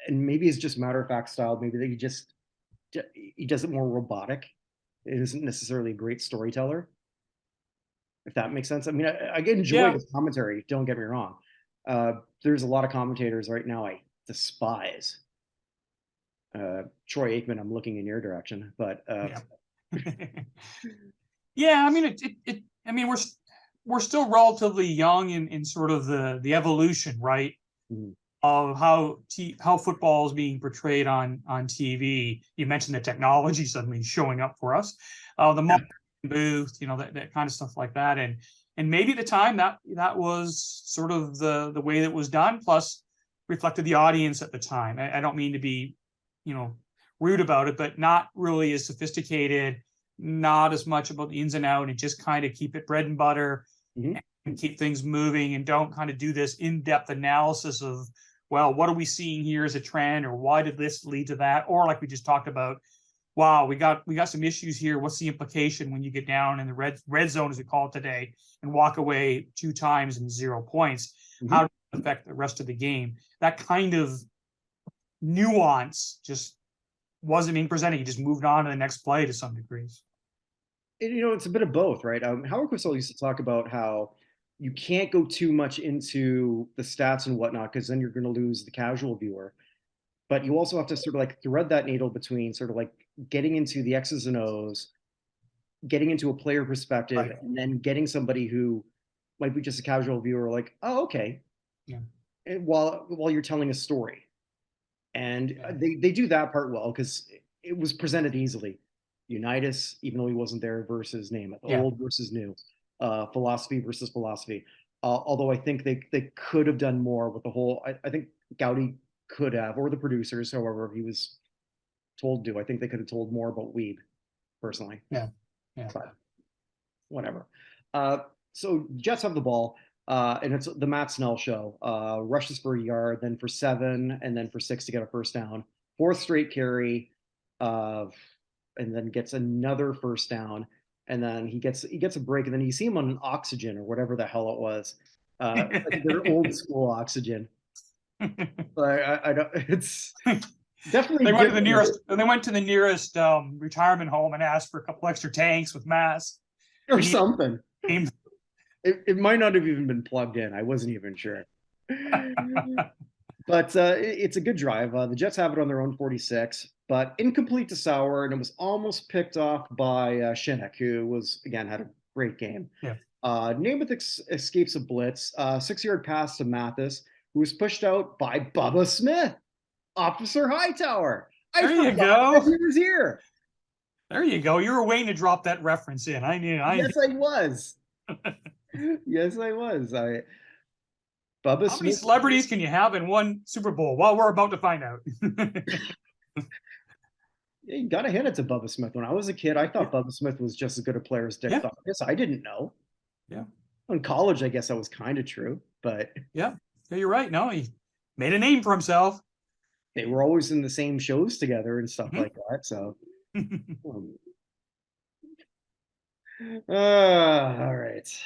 and maybe it's just matter of fact style. Maybe that he does it more robotic. It isn't necessarily a great storyteller, if that makes sense. I mean, I enjoy his commentary. Don't get me wrong. There's a lot of commentators right now I despise. Troy Aikman, I'm looking in your direction, but I mean, I mean, we're still relatively young in sort of the evolution, right? Mm-hmm. of how football is being portrayed on TV. You mentioned the technology suddenly showing up for us, the booth, that kind of stuff like that, and maybe at the time that was sort of the way that was done, plus reflected the audience at the time. I don't mean to be, rude about it, but not really as sophisticated, not as much about the ins and outs, and just kind of keep it bread and butter. Mm-hmm. And keep things moving, and don't kind of do this in-depth analysis of, well, what are we seeing here as a trend, or why did this lead to that? Or like we just talked about, wow, we got some issues here. What's the implication when you get down in the red zone, as we call it today, and walk away 2 times and 0 points? Mm-hmm. How does it affect the rest of the game? That kind of nuance just wasn't being presented. You just moved on to the next play to some degrees. It's a bit of both, right? Howard Cosell used to talk about how you can't go too much into the stats and whatnot, because then you're going to lose the casual viewer. But you also have to sort of like thread that needle between sort of like getting into the X's and O's, getting into a player perspective, Right. and then getting somebody who might be just a casual viewer, like, oh, okay. Yeah. And while you're telling a story. And they do that part well, because it was presented easily. Unitas, even though he wasn't there, versus name it, old versus new, philosophy versus philosophy. Although I think they could have done more with the whole. I think Gowdy could have, or the producers, however he was told to. I think they could have told more about Weeb, personally. Yeah. But whatever. So Jets have the ball, and it's the Matt Snell show. Rushes for a yard, then for 7, and then for 6 to get a first down. 4th straight carry. And then gets another first down, and then he gets a break, and then you see him on an oxygen or whatever the hell it was. Like their old school oxygen. But I don't. It's definitely. They went to the nearest retirement home and asked for a couple extra tanks with masks or something. It might not have even been plugged in. I wasn't even sure. But it's a good drive. The Jets have it on their own 46, but incomplete to Sauer, and it was almost picked off by Shinnick, who had a great game. Yeah. Namath escapes a blitz, 6-yard pass to Mathis, who was pushed out by Bubba Smith, Officer Hightower. There you go. He was here. There you go. You were waiting to drop that reference in. I knew. Yes, I was. Yes, I was. Bubba How many celebrities can you have in one Super Bowl? Well, we're about to find out. Yeah, you got to hand it to Bubba Smith. When I was a kid, I thought Bubba Smith was just as good a player as Dick thought. I guess I didn't know. Yeah. In college, I guess that was kind of true, but yeah, you're right. No, he made a name for himself. They were always in the same shows together and stuff like that. So, all right.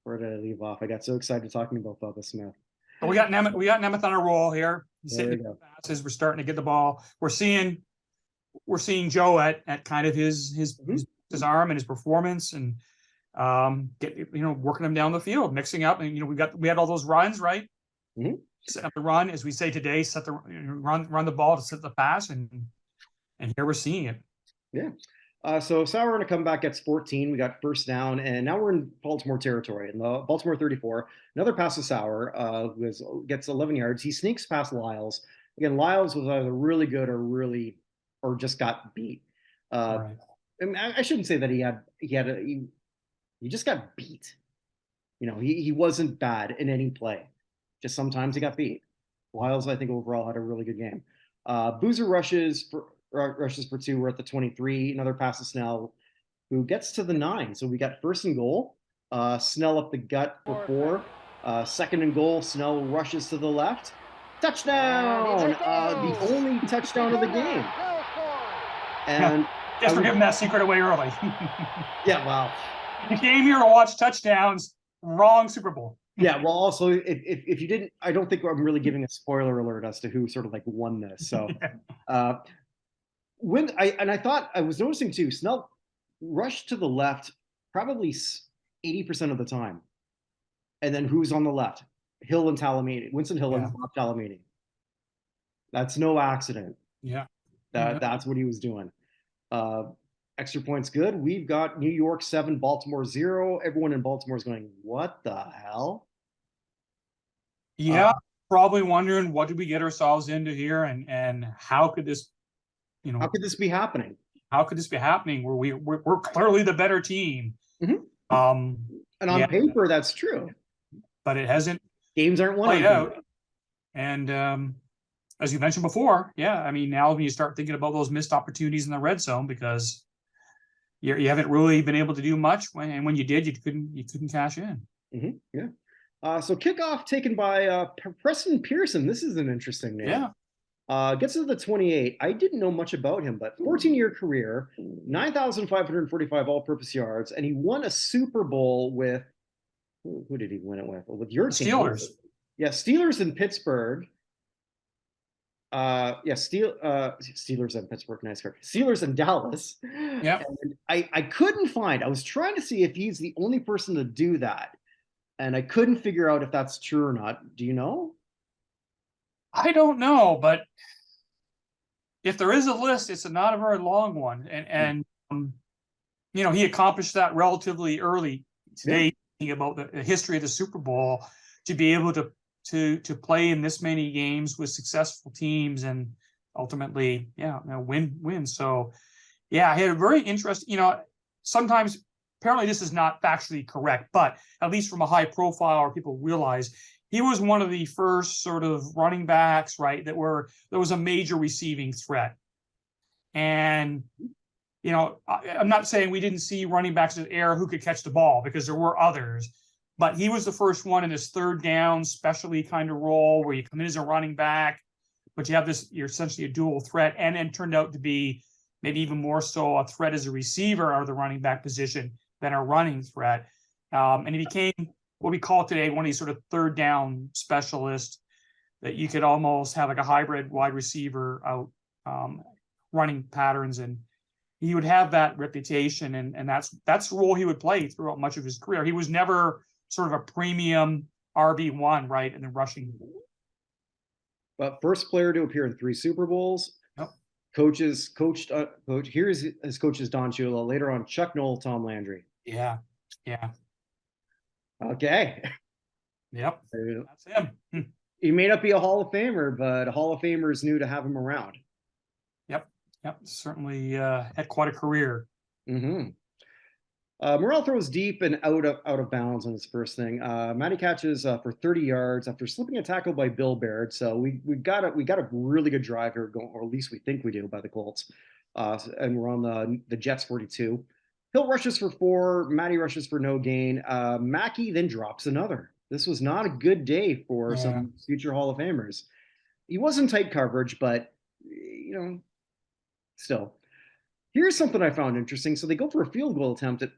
Where did I leave off? I got so excited talking about Bubba Smith. But we got Namath on a roll here. He's sitting passes. We're starting to get the ball. We're seeing Joe at kind of his arm and his performance, and working him down the field, mixing up, and we had all those runs, right? Mm-hmm. Set up the run, as we say today, run the ball to set the pass, and here we're seeing it. Yeah. So Sauer on a comeback gets 14. We got first down, and now we're in Baltimore territory. In the Baltimore 34, another pass to Sauer gets 11 yards. He sneaks past Lyles. Again, Lyles was either really good or just got beat. Right. I shouldn't say that he just got beat. He wasn't bad in any play. Just sometimes he got beat. Lyles, I think, overall had a really good game. Boozer rushes for 2. We're at the 23. Another pass to Snell, who gets to the 9. So we got 1st and goal. Snell up the gut for 4. 2nd and goal. Snell rushes to the left. Touchdown! The only touchdown of the game. And guess we're giving that secret away early. Yeah, well, you came here to watch touchdowns. Wrong Super Bowl. Yeah, well, also, if you didn't, I don't think I'm really giving a spoiler alert as to who sort of like won this. So, I thought I was noticing too, Snell rushed to the left probably 80% of the time, and then who's on the left? Hill and Talamini, Winston Hill and Bob Talamini. That's no accident. Yeah, that's what he was doing. Extra points good. We've got New York 7, Baltimore 0. Everyone in Baltimore is going, what the hell? Yeah, probably wondering what did we get ourselves into here, and how could this, How could this be happening? How could this be happening? Where we're clearly the better team. Mhm. And on Yeah, paper, that's true. but it hasn't Games aren't won. played out. And as you mentioned before, yeah, I mean, now when you start thinking about those missed opportunities in the red zone, because you haven't really been able to do much, and when you did, you couldn't cash in. Yeah. So kickoff taken by Preston Pearson. This is an interesting name. Yeah. Gets to the 28. I didn't know much about him, but 14-year career, 9,545 all-purpose yards, and he won a Super Bowl with who did he win it with? With your team. Steelers. Yeah, Steelers in Pittsburgh. Steelers in Pittsburgh. Nice, Kirk. Steelers in Dallas. Yeah. I couldn't find. I was trying to see if he's the only person to do that, and I couldn't figure out if that's true or not. Do you know? I don't know, but if there is a list, it's not a very long one, and he accomplished that relatively early. Today, thinking about the history of the Super Bowl, to be able to play in this many games with successful teams and ultimately, win. So, yeah, I had a very interesting. Sometimes apparently this is not factually correct, but at least from a high profile, or people realize, he was one of the first sort of running backs, right, there was a major receiving threat. And, I'm not saying we didn't see running backs in the era who could catch the ball, because there were others, but he was the first one in this third down, specialty kind of role where you come in as a running back, but you have you're essentially a dual threat, and then turned out to be maybe even more so a threat as a receiver or the running back position than a running threat. And he became what we call today one of these sort of third down specialists, that you could almost have like a hybrid wide receiver out running patterns, and he would have that reputation, and that's the role he would play throughout much of his career. He was never sort of a premium RB1, right, in the rushing. But first player to appear in 3 Super Bowls. Yep. Coach. Here's his coaches: Don Shula. Later on, Chuck Noll, Tom Landry. Yeah. Okay. Yep. That's him. He may not be a Hall of Famer, but Hall of Famers knew to have him around. Yep. Certainly had quite a career. Morrell throws deep and out of bounds on his first thing. Matty catches for 30 yards after slipping a tackle by Bill Baird. So we got a really good drive here going, or at least we think we do, by the Colts. And we're on the Jets 42. Hill rushes for 4. Matty rushes for no gain. Mackey then drops another. This was not a good day for some future Hall of Famers. He was in tight coverage, but still. Here's something I found interesting. So they go for a field goal attempt at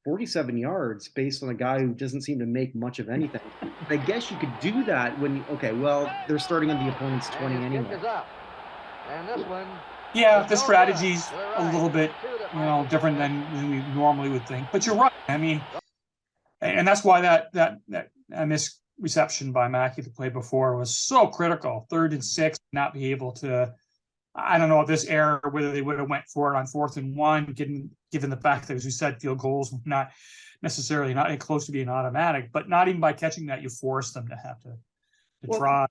47 yards based on a guy who doesn't seem to make much of anything. I guess you could do that when, they're starting on the opponent's 20 anyway. And this one, the strategy's a little bit, different than we normally would think. But you're right. I mean, and that's why that missed reception by Mackey to play before was so critical. 3rd and 6, not be able to. I don't know if this error, whether they would have went for it on 4th and 1, given the fact that, as we said, field goals not necessarily not close to being automatic, but not even by catching that, you force them to have to try.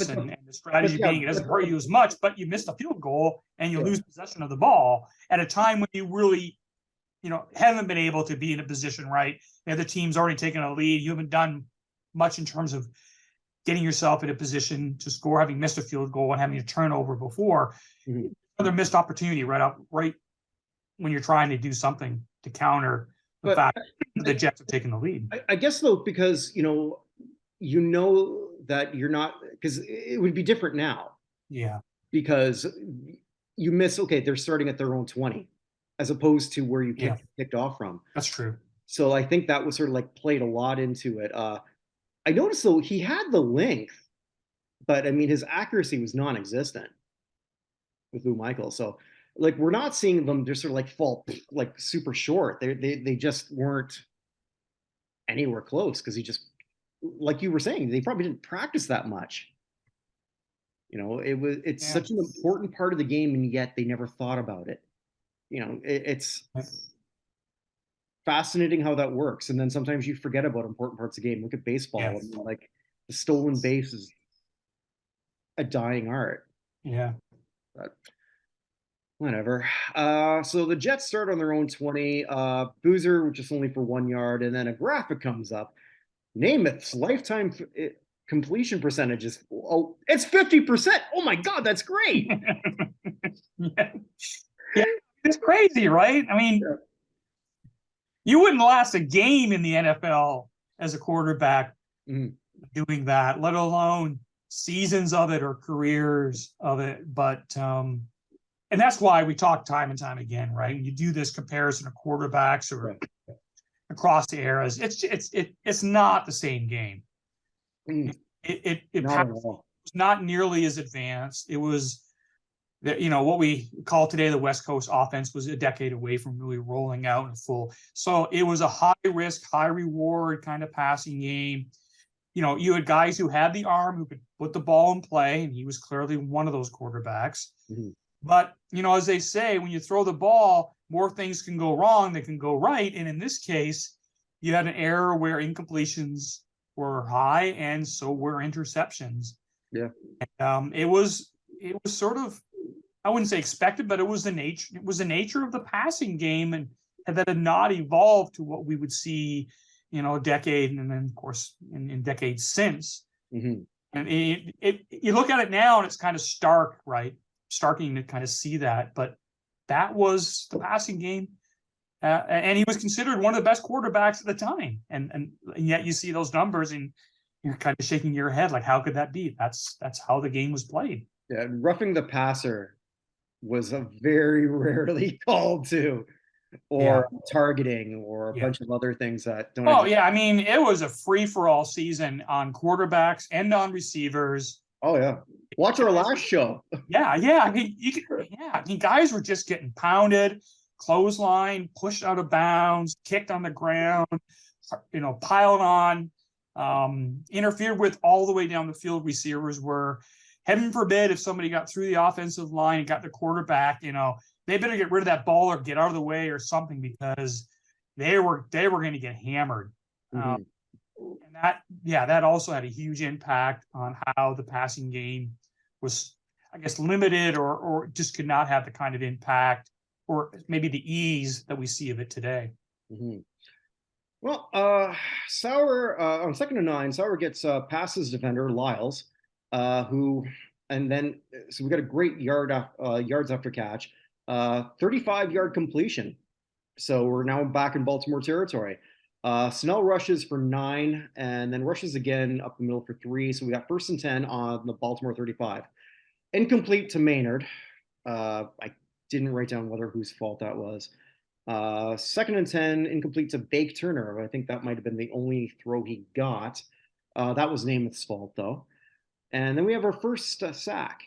And the strategy being, it doesn't hurt you as much, but you missed a field goal and you lose possession of the ball at a time when you really, haven't been able to be in a position, right? The other team's already taken a lead. You haven't done much in terms of getting yourself in a position to score, having missed a field goal and having a turnover before. Another missed opportunity right when you're trying to do something to counter the fact that the Jets have taken the lead. I guess though, because that you're not, because it would be different now. Yeah. Because you miss, they're starting at their own 20, as opposed to where you kicked off from. That's true. So I think that was sort of like played a lot into it. I noticed though he had the length, but I mean his accuracy was non-existent with Lou Michael. So we're not seeing them just sort of fall super short. They just weren't anywhere close, because he just, like you were saying, they probably didn't practice that much. It's such an important part of the game, and yet they never thought about it. It's fascinating how that works. And then sometimes you forget about important parts of the game. Look at baseball. The stolen base is a dying art. Yeah. But whatever. So the Jets start on their own 20. Boozer, which is only for 1 yard, and then a graphic comes up. Namath's lifetime completion percentage is it's 50%. Oh my God, that's great. Yeah. Yeah, it's crazy, right? I mean, Yeah. you wouldn't last a game in the NFL as a quarterback doing that, let alone seasons of it or careers of it. But and that's why we talk time and time again, right? When you do this comparison of quarterbacks or across the eras, it's not the same game. It Not at all. was not nearly as advanced. It was that, you know, what we call today the West Coast offense was a decade away from really rolling out in full. So it was a high risk, high reward kind of passing game. You know, you had guys who had the arm who could put the ball in play, and he was clearly one of those quarterbacks. But, you know, as they say, when you throw the ball, more things can go wrong than can go right. And in this case, you had an error where incompletions were high, and so were interceptions. Yeah. It was sort of, I wouldn't say expected, but it was the nature of the passing game, and that had not evolved to what we would see, you know, a decade, and then of course in decades since. And you look at it now, and it's kind of stark, right? Starking to kind of see that, but that was the passing game, and he was considered one of the best quarterbacks at the time, and yet you see those numbers, and you're kind of shaking your head like, how could that be? That's how the game was played. Yeah, roughing the passer was a very rarely called to, or targeting, or a bunch of other things that don't. Oh yeah, I mean, it was a free for all season on quarterbacks and on receivers. Oh yeah, watch our last show. Yeah. I mean, guys were just getting pounded, clothesline, pushed out of bounds, kicked on the ground, you know, piled on, interfered with all the way down the field. Receivers were, heaven forbid, if somebody got through the offensive line and got the quarterback, you know, they better get rid of that ball or get out of the way or something, because they were going to get hammered. And that also had a huge impact on how the passing game was, I guess, limited, or just could not have the kind of impact or maybe the ease that we see of it today. Well, Sauer on 2nd and 9, Sauer gets past his defender Lyles, so we got a great yards after catch, 35-yard completion. So we're now back in Baltimore territory. Snell rushes for 9, and then rushes again up the middle for 3. So we got 1st and 10 on the Baltimore 35. Incomplete to Maynard. I didn't write down whose fault that was. 2nd and 10, incomplete to Bake Turner. I think that might have been the only throw he got. That was Namath's fault, though. And then we have our first sack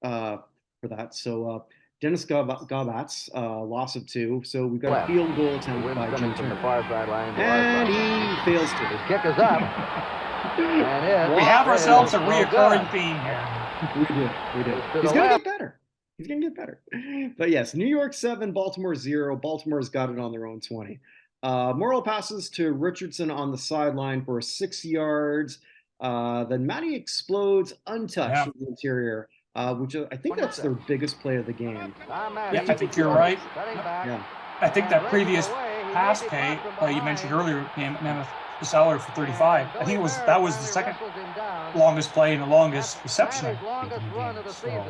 for that. So Dennis Gaubatz, loss of 2. So we've got a field goal attempt by Jim Turner. And he fails to. His kick is up. We have ourselves a reoccurring theme here. We do. He's going to get better. He's going to get better. But yes, New York 7, Baltimore 0. Baltimore's got it on their own 20. Morrill passes to Richardson on the sideline for 6 yards. Then Matty explodes untouched in the interior, which I think that's their biggest play of the game. Yeah, I think you're right. Yeah. I think that previous pass pay you mentioned earlier, Mammoth Seller for 35. I think that was the second longest play and the longest reception. So.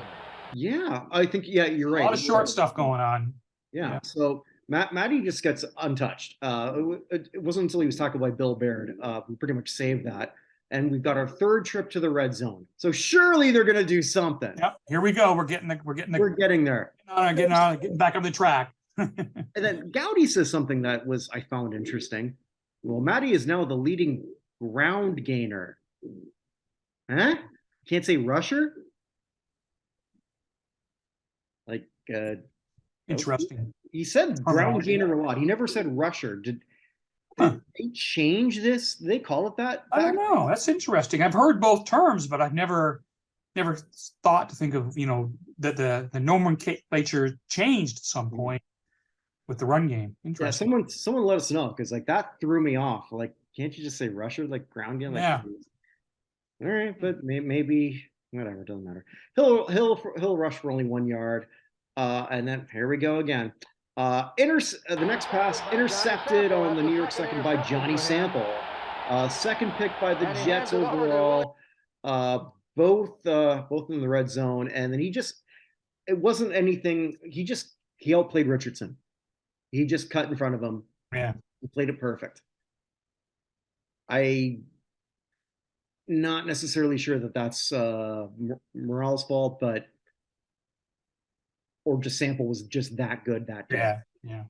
Yeah, I think you're right. A lot of short stuff going on. Yeah. So Matty just gets untouched. It wasn't until he was tackled by Bill Baird who pretty much saved that. And we've got our 3rd trip to the red zone. So surely they're going to do something. Yep. Here we go. We're getting there. Getting back on the track. And then Gowdy says something that I found interesting. Well, Matty is now the leading ground gainer. Huh? Can't say rusher? Like, interesting. He said ground gainer a lot. He never said rusher. Did they change this? Did they call it that? I don't know. That's interesting. I've heard both terms, but I've never thought to think of, you know, that the nomenclature changed at some point with the run game. Interesting. Yeah, someone let us know, because like that threw me off. Like, can't you just say rusher, like ground game? Like, yeah. All right, but maybe Whatever, doesn't matter. He'll rush for only 1 yard. And then here we go again. The next pass intercepted on the New York second by Johnny Sample. Second pick by the Jets overall. Both in the red zone. And then it wasn't anything. He outplayed Richardson. He just cut in front of him. Yeah. He played it perfect. I not necessarily sure that that's Morale's fault, or just Sample was just that good that day. Yeah.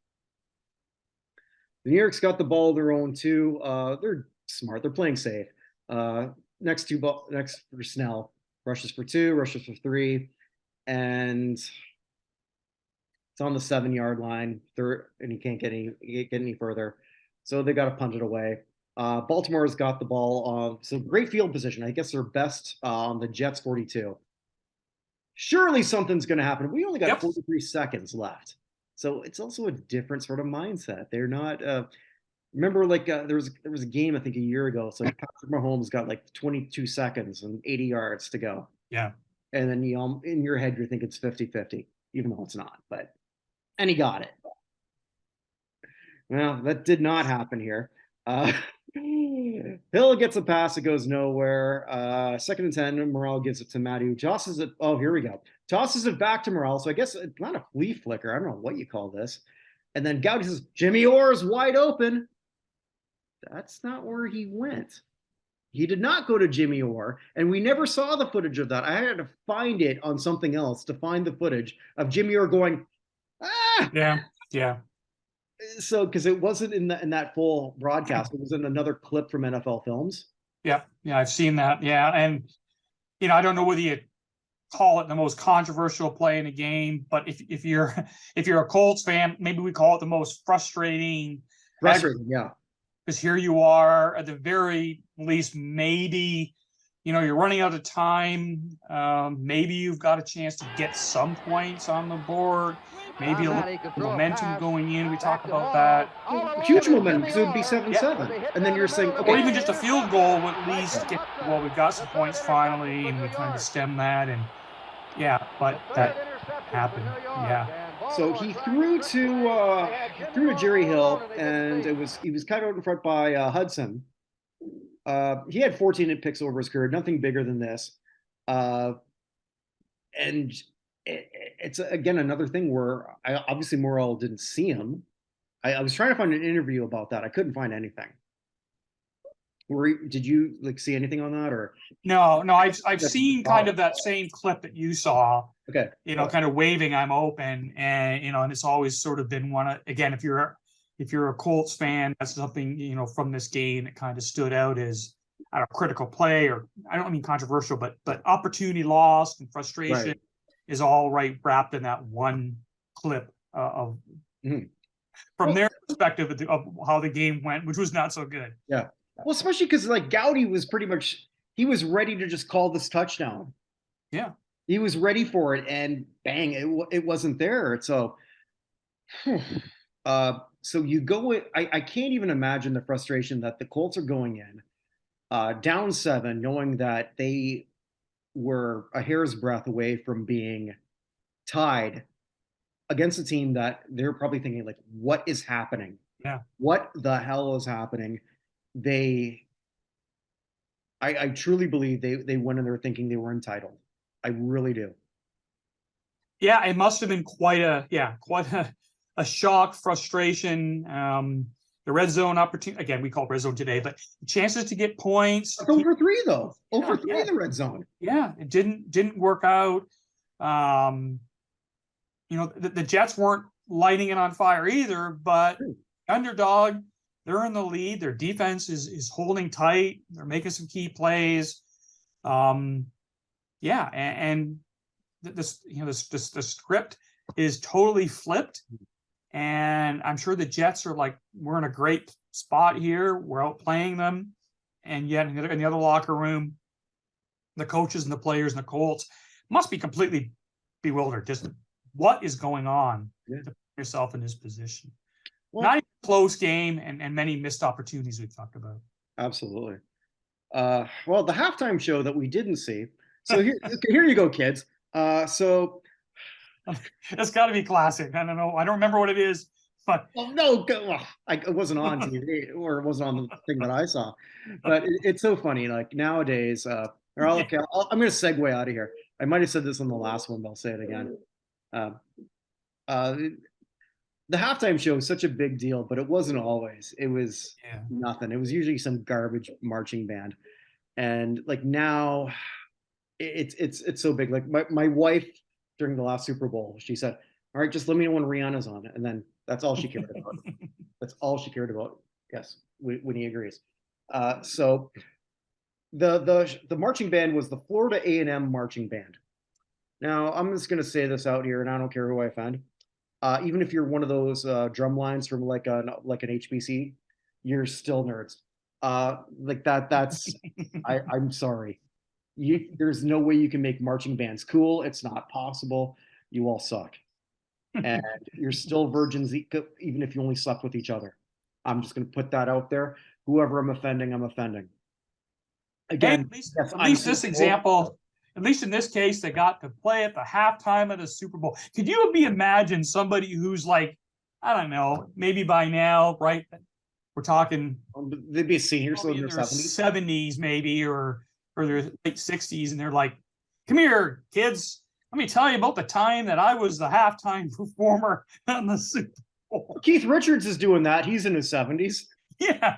The New York's got the ball of their own too. They're smart. They're playing safe. Next for Snell, rushes for 2, rushes for 3, and it's on the 7-yard line. And he can't get any further, so they got to punt it away. Baltimore's got the ball. So great field position. I guess they're best on the Jets 42. Surely something's going to happen. We only got 43 seconds left. So it's also a different sort of mindset. They're not remember there was a game I think a year ago. So Patrick Mahomes got like 22 seconds and 80 yards to go. Yeah. And then in your head you're thinking it's 50-50, even though it's not. And he got it. Well, that did not happen here. Hill gets a pass, it goes nowhere. 2nd and 10, Morale gives it to Matthew. Tosses it. Oh, here we go. Tosses it back to Morale. So I guess it's not a flea flicker. I don't know what you call this. And then Gowdy says, Jimmy Orr's wide open. That's not where he went. He did not go to Jimmy Orr, and we never saw the footage of that. I had to find it on something else to find the footage of Jimmy Orr going, ah! Yeah. So, because it wasn't in that full broadcast, it was in another clip from NFL Films. Yeah, I've seen that. Yeah, and I don't know whether you call it the most controversial play in the game, but if you're a Colts fan, maybe we call it the most frustrating. Yeah. Because here you are, at the very least, maybe you're running out of time. Maybe you've got a chance to get some points on the board. Maybe a little momentum going in. We talked about that. Huge momentum, because it would be 7-7. And then you're saying, okay. Or even just a field goal would at least we've got some points finally, and we kind of stem that. And but that happened. Yeah. So he threw to Jerry Hill, and he was cut out in front by Hudson. He had 14 picks over his career, nothing bigger than this. And it's again another thing where obviously Morrell didn't see him. I was trying to find an interview about that. I couldn't find anything. Did you see anything on that, or no? I've seen kind of that same clip that you saw. Okay. Kind of waving, I'm open, and and it's always sort of been again, if you're a Colts fan, that's something from this game that kind of stood out as a critical play, or I don't mean controversial, but opportunity lost and frustration. Right. Is all wrapped in that one clip of from their perspective of how the game went, which was not so good. Yeah. Well, especially because Gowdy was he was ready to just call this touchdown. Yeah. He was ready for it, and bang, it wasn't there. So, so you go. I can't even imagine the frustration that the Colts are going in, down 7, knowing that they were a hair's breadth away from being tied against a team that they're probably thinking, like, what is happening? Yeah. What the hell is happening? I truly believe they went in there thinking they were entitled. I really do. Yeah, it must have been quite a shock, frustration. The red zone opportunity, again, we call it red zone today, but chances to get points. Over 3 though. Over 3 in the red zone. Yeah, it didn't work out. The Jets weren't lighting it on fire either, but underdog, they're in the lead. Their defense is holding tight. They're making some key plays. And the script is totally flipped. And I'm sure the Jets are like, we're in a great spot here. We're outplaying them. And yet in the other locker room, the coaches and the players and the Colts must be completely bewildered. Just what is going on to put yourself in this position? Well, not even a close game, and many missed opportunities we've talked about. Absolutely. Well, the halftime show that we didn't see. So here you go, kids. So It's got to be classic. I don't know. I don't remember what it is, but well, no, it wasn't on TV or it wasn't on the thing that I saw, but it's so funny. Like nowadays, okay, I'm going to segue out of here. I might have said this on the last one, but I'll say it again. Uh, uh, the halftime show is such a big deal, but it wasn't always. It was yeah. nothing. It was usually some garbage marching band, and like now, it's so big. Like my wife during the last Super Bowl, she said, "All right, just let me know when Rihanna's on," and then that's all she cared about. That's all she cared about. Yes, when he agrees. So the marching band was the Florida A&M marching band. Now I'm just going to say this out here, and I don't care who I offend. Even if you're one of those drum lines from like an HBC, you're still nerds. Like that. That's I'm sorry. There's no way you can make marching bands cool. It's not possible. You all suck, and you're still virgins, even if you only slept with each other. I'm just going to put that out there. Whoever I'm offending, I'm offending. Hey, Again, at least, yes, at least this example, at least in this case, they got to play at the halftime of the Super Bowl. Could you imagine somebody who's like, I don't know, maybe by now, right? We're talking they'd be seniors, so probably in in their their 70s. 70s, maybe, or their late 60s, and they're like, "Come here, kids. Let me tell you about the time that I was the halftime performer on the Super Bowl." Keith Richards is doing that. He's in his 70s. Yeah.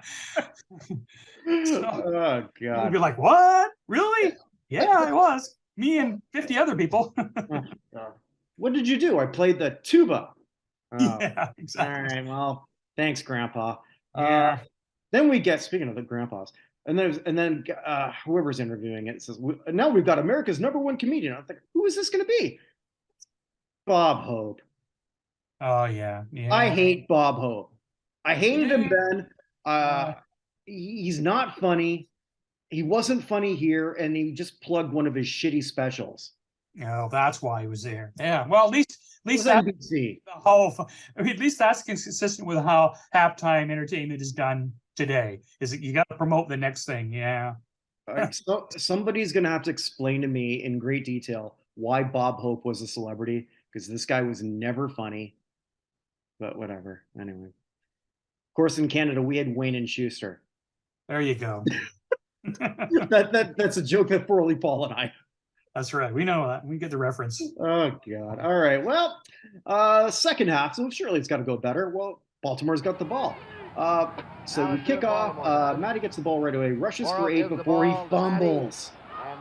Oh You'd God. be like, "What? Really?" Yeah, I was. Me and 50 other people. Oh, God. What did you do? I played the tuba. Oh, Yeah, all exactly. right. Well, thanks, Grandpa. Yeah. Then we get, speaking of the grandpas, and then whoever's interviewing it says, now we've got America's #1 comedian. I was like, who is this going to be? Bob Hope. Oh yeah. I Yeah. hate Bob Hope. I Yes, you hated him do. then. He's not funny. He wasn't funny here, and he just plugged one of his shitty specials. Oh, that's why he was there. Yeah. Well, at least It was that NBC. I mean, at least that's consistent with how halftime entertainment is done today. Is that you got to promote the next thing? Yeah. So somebody's going to have to explain to me in great detail why Bob Hope was a celebrity, because this guy was never funny. But whatever. Anyway, of course, in Canada we had Wayne and Schuster. There you go. That's a joke that poorly Paul and I. That's right. We know that. We get the reference. Oh God. All right. Well, second half. So surely it's got to go better. Well, Baltimore's got the ball. So we kick off. Matty gets the ball right away, rushes for 8 before he fumbles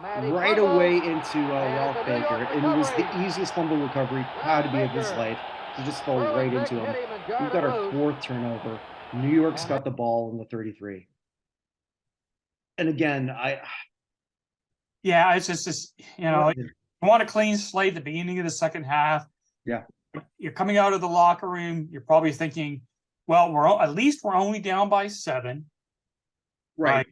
right away into Ralph Baker. And it was the easiest fumble recovery had to be of his life. To just fall right into him. We've got our 4th turnover. New York's got the ball in the 33. And again, Yeah, it's just you want a clean slate at the beginning of the second half. Yeah. You're coming out of the locker room. You're probably thinking, well, at least we're only down by 7. right.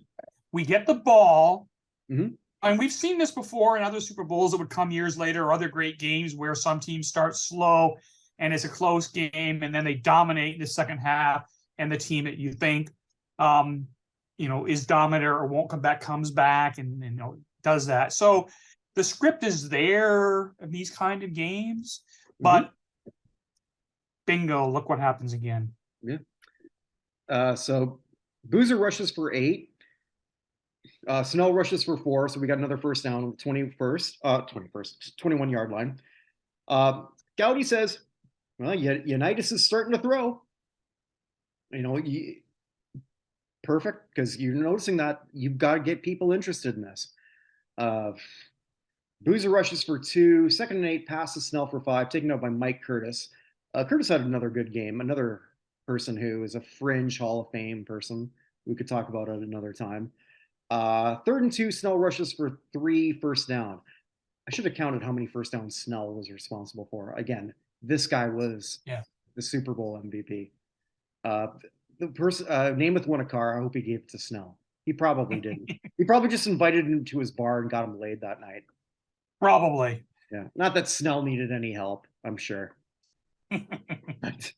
We get the ball. Mhm. And we've seen this before in other Super Bowls that would come years later, or other great games where some teams start slow and it's a close game, and then they dominate in the second half, and the team that you think is dominant or won't come back comes back and does that. So the script is there in these kind of games, but bingo, look what happens again. Yeah. So Boozer rushes for 8. Snell rushes for 4, so we got another first down on the 21-yard line. Gowdy says, well, Unitas is starting to throw. Perfect, because you're noticing that you've got to get people interested in this. Boozer rushes for 2, 2nd and 8, passes Snell for 5, taken out by Mike Curtis. Curtis had another good game, another person who is a fringe Hall of Fame person. We could talk about it another time. 3rd and 2, Snell rushes for 3, first down. I should have counted how many first downs Snell was responsible for. Again, this guy was the Super Bowl MVP. The person, Namath won a car. I hope he gave it to Snell. He probably didn't. He probably just invited him to his bar and got him laid that night. Probably. Yeah. Not that Snell needed any help, I'm sure. But,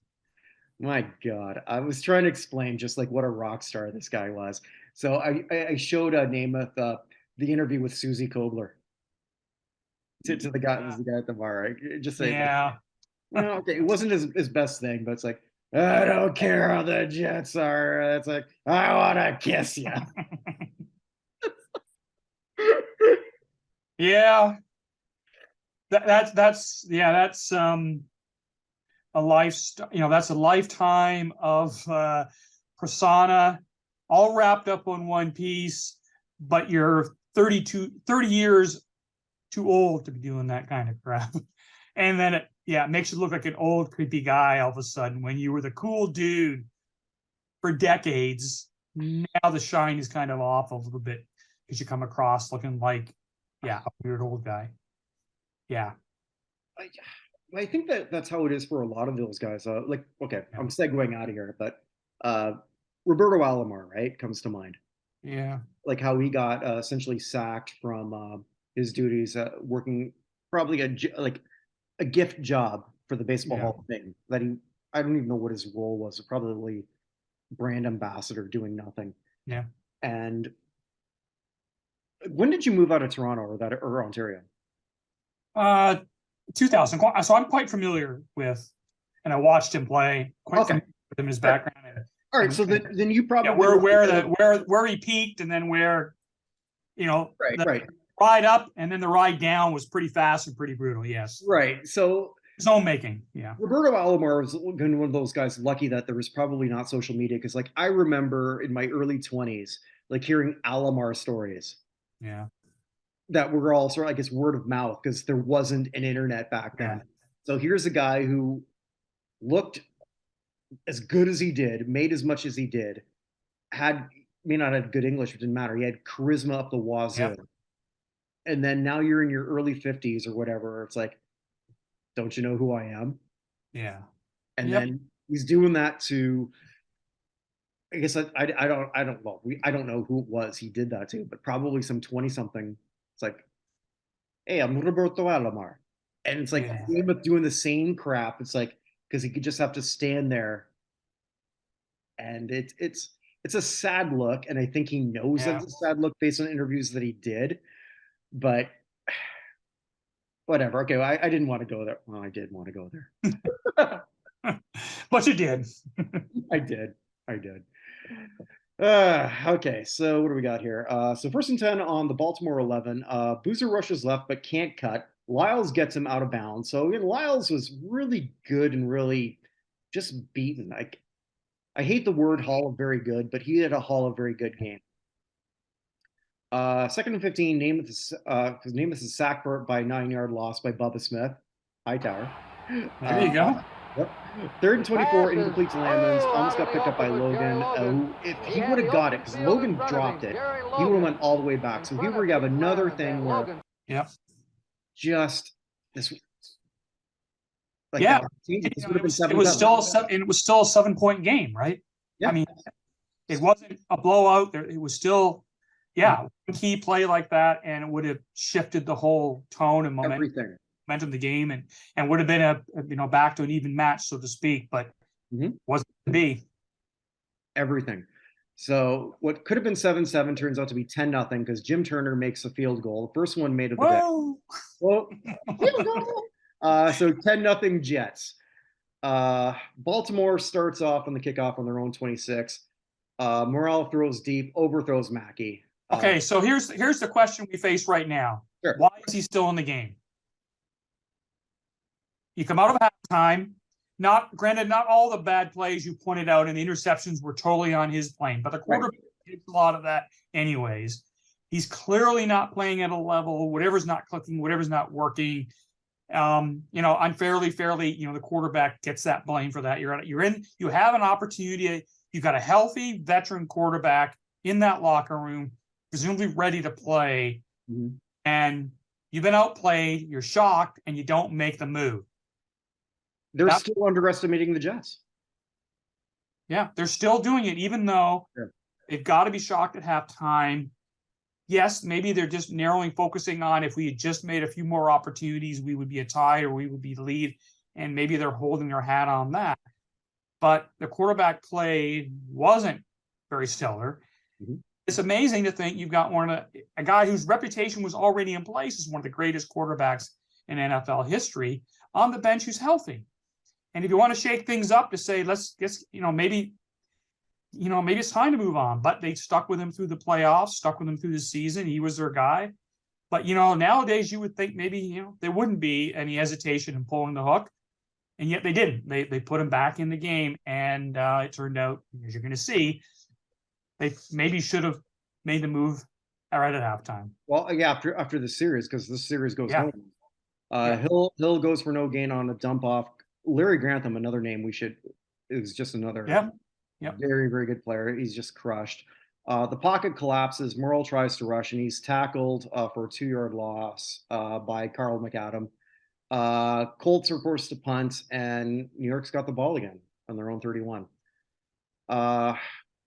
my God, I was trying to explain just like what a rock star this guy was. So I showed Namath the interview with Susie Kobler. to the guy at the bar, right? Just say, Yeah. well, okay, it wasn't his best thing, but it's like, I don't care how the Jets are. It's like, I want to kiss you. Yeah. That's a that's a lifetime of persona all wrapped up on one piece, but you're 30 years too old to be doing that kind of crap. And then it makes you look like an old creepy guy all of a sudden when you were the cool dude for decades. Now the shine is kind of off a little bit because you come across looking like a weird old guy. Yeah. I think that's how it is for a lot of those guys. I'm segueing out of here, but Roberto Alomar, right, comes to mind. Yeah. Like how he got essentially sacked from his duties, working probably a gift job for the Baseball Hall of Fame. I don't even know what his role was. Probably brand ambassador doing nothing. Yeah. And when did you move out of Toronto or Ontario? 2000. So I'm quite familiar with, and I watched him play. Quite familiar with him, his background. All right, so then you probably where he peaked, and then where, right. Ride up and then the ride down was pretty fast and pretty brutal. Yes. Right. So zone making. Yeah. Roberto Alomar was one of those guys lucky that there was probably not social media, because I remember in my early 20s hearing Alomar stories. Yeah. That were all sort of, I guess, word of mouth, because there wasn't an internet back then. So here's a guy who looked as good as he did, made as much as he did, may not have good English, it didn't matter. He had charisma up the wazoo. Yep. And then now you're in your early 50s or whatever. It's like, don't you know who I am? Yeah. And then he's doing that to, I guess I don't know who it was he did that to, but probably some 20-something. It's like, hey, I'm Roberto Alomar. And it's like doing the same crap. It's like, because he could just have to stand there. And it's a sad look. And I think he knows that it's a sad look based on interviews that he did. But whatever. Okay, I didn't want to go there. Well, I did want to go there. But you did. I did. Okay, so what do we got here? So 1st and 10 on the Baltimore 11. Boozer rushes left but can't cut. Lyles gets him out of bounds. So again, Lyles was really good and really just beaten. I hate the word Hall of very good, but he had a Hall of very good game. 2nd and 15. Namath is sacked by 9-yard loss by Bubba Smith. Hightower. There you go. Yep. 3rd and 24, incomplete to Lamans. Almost got picked up by Logan. Who, if he would have got it, because Logan dropped it, he would have went all the way back. So here we have another thing where, just this. It was still a 7-point game, right? Yeah. I mean, it wasn't a blowout. It was still, one key play like that, and it would have shifted the whole tone and momentum of the game, and would have been a back to an even match, so to speak, but wasn't to be. Everything. So what could have been 7-7 turns out to be 10-0 because Jim Turner makes a field goal. The first one made of the day. Well, so 10-0 Jets. Baltimore starts off on the kickoff on their own 26. Morale throws deep, overthrows Mackey. Okay, so here's the question we face right now. Sure. Why is he still in the game? You come out of halftime. Not all the bad plays you pointed out and the interceptions were totally on his plane, but the quarterback did a lot of that anyways. He's clearly not playing at a level. Whatever's not clicking, whatever's not working. Unfairly, the quarterback gets that blame for that. You have an opportunity. You've got a healthy veteran quarterback in that locker room, presumably ready to play, and you've been outplayed. You're shocked, and you don't make the move. They're still underestimating the Jets. Yeah, they're still doing it, even though they've got to be shocked at halftime. Yes, maybe they're just focusing on if we had just made a few more opportunities, we would be a tie or we would be the lead, and maybe they're holding their hat on that. But the quarterback play wasn't very stellar. it's amazing to think you've got a guy whose reputation was already in place as one of the greatest quarterbacks in NFL history on the bench who's healthy. And if you want to shake things up to say, maybe it's time to move on, but they stuck with him through the playoffs, stuck with him through the season. He was their guy. But, nowadays you would think maybe, there wouldn't be any hesitation in pulling the hook. And yet they didn't. They put him back in the game. And it turned out, as you're going to see, they maybe should have made the move right at halftime. Well, yeah, after the series, because this series goes Yeah. home. Hill goes for no gain on a dump off. Larry Grantham, another name is just another very, very good player. He's just crushed. The pocket collapses. Merle tries to rush, and he's tackled for a 2-yard loss by Carl McAdam. Colts are forced to punt, and New York's got the ball again on their own 31.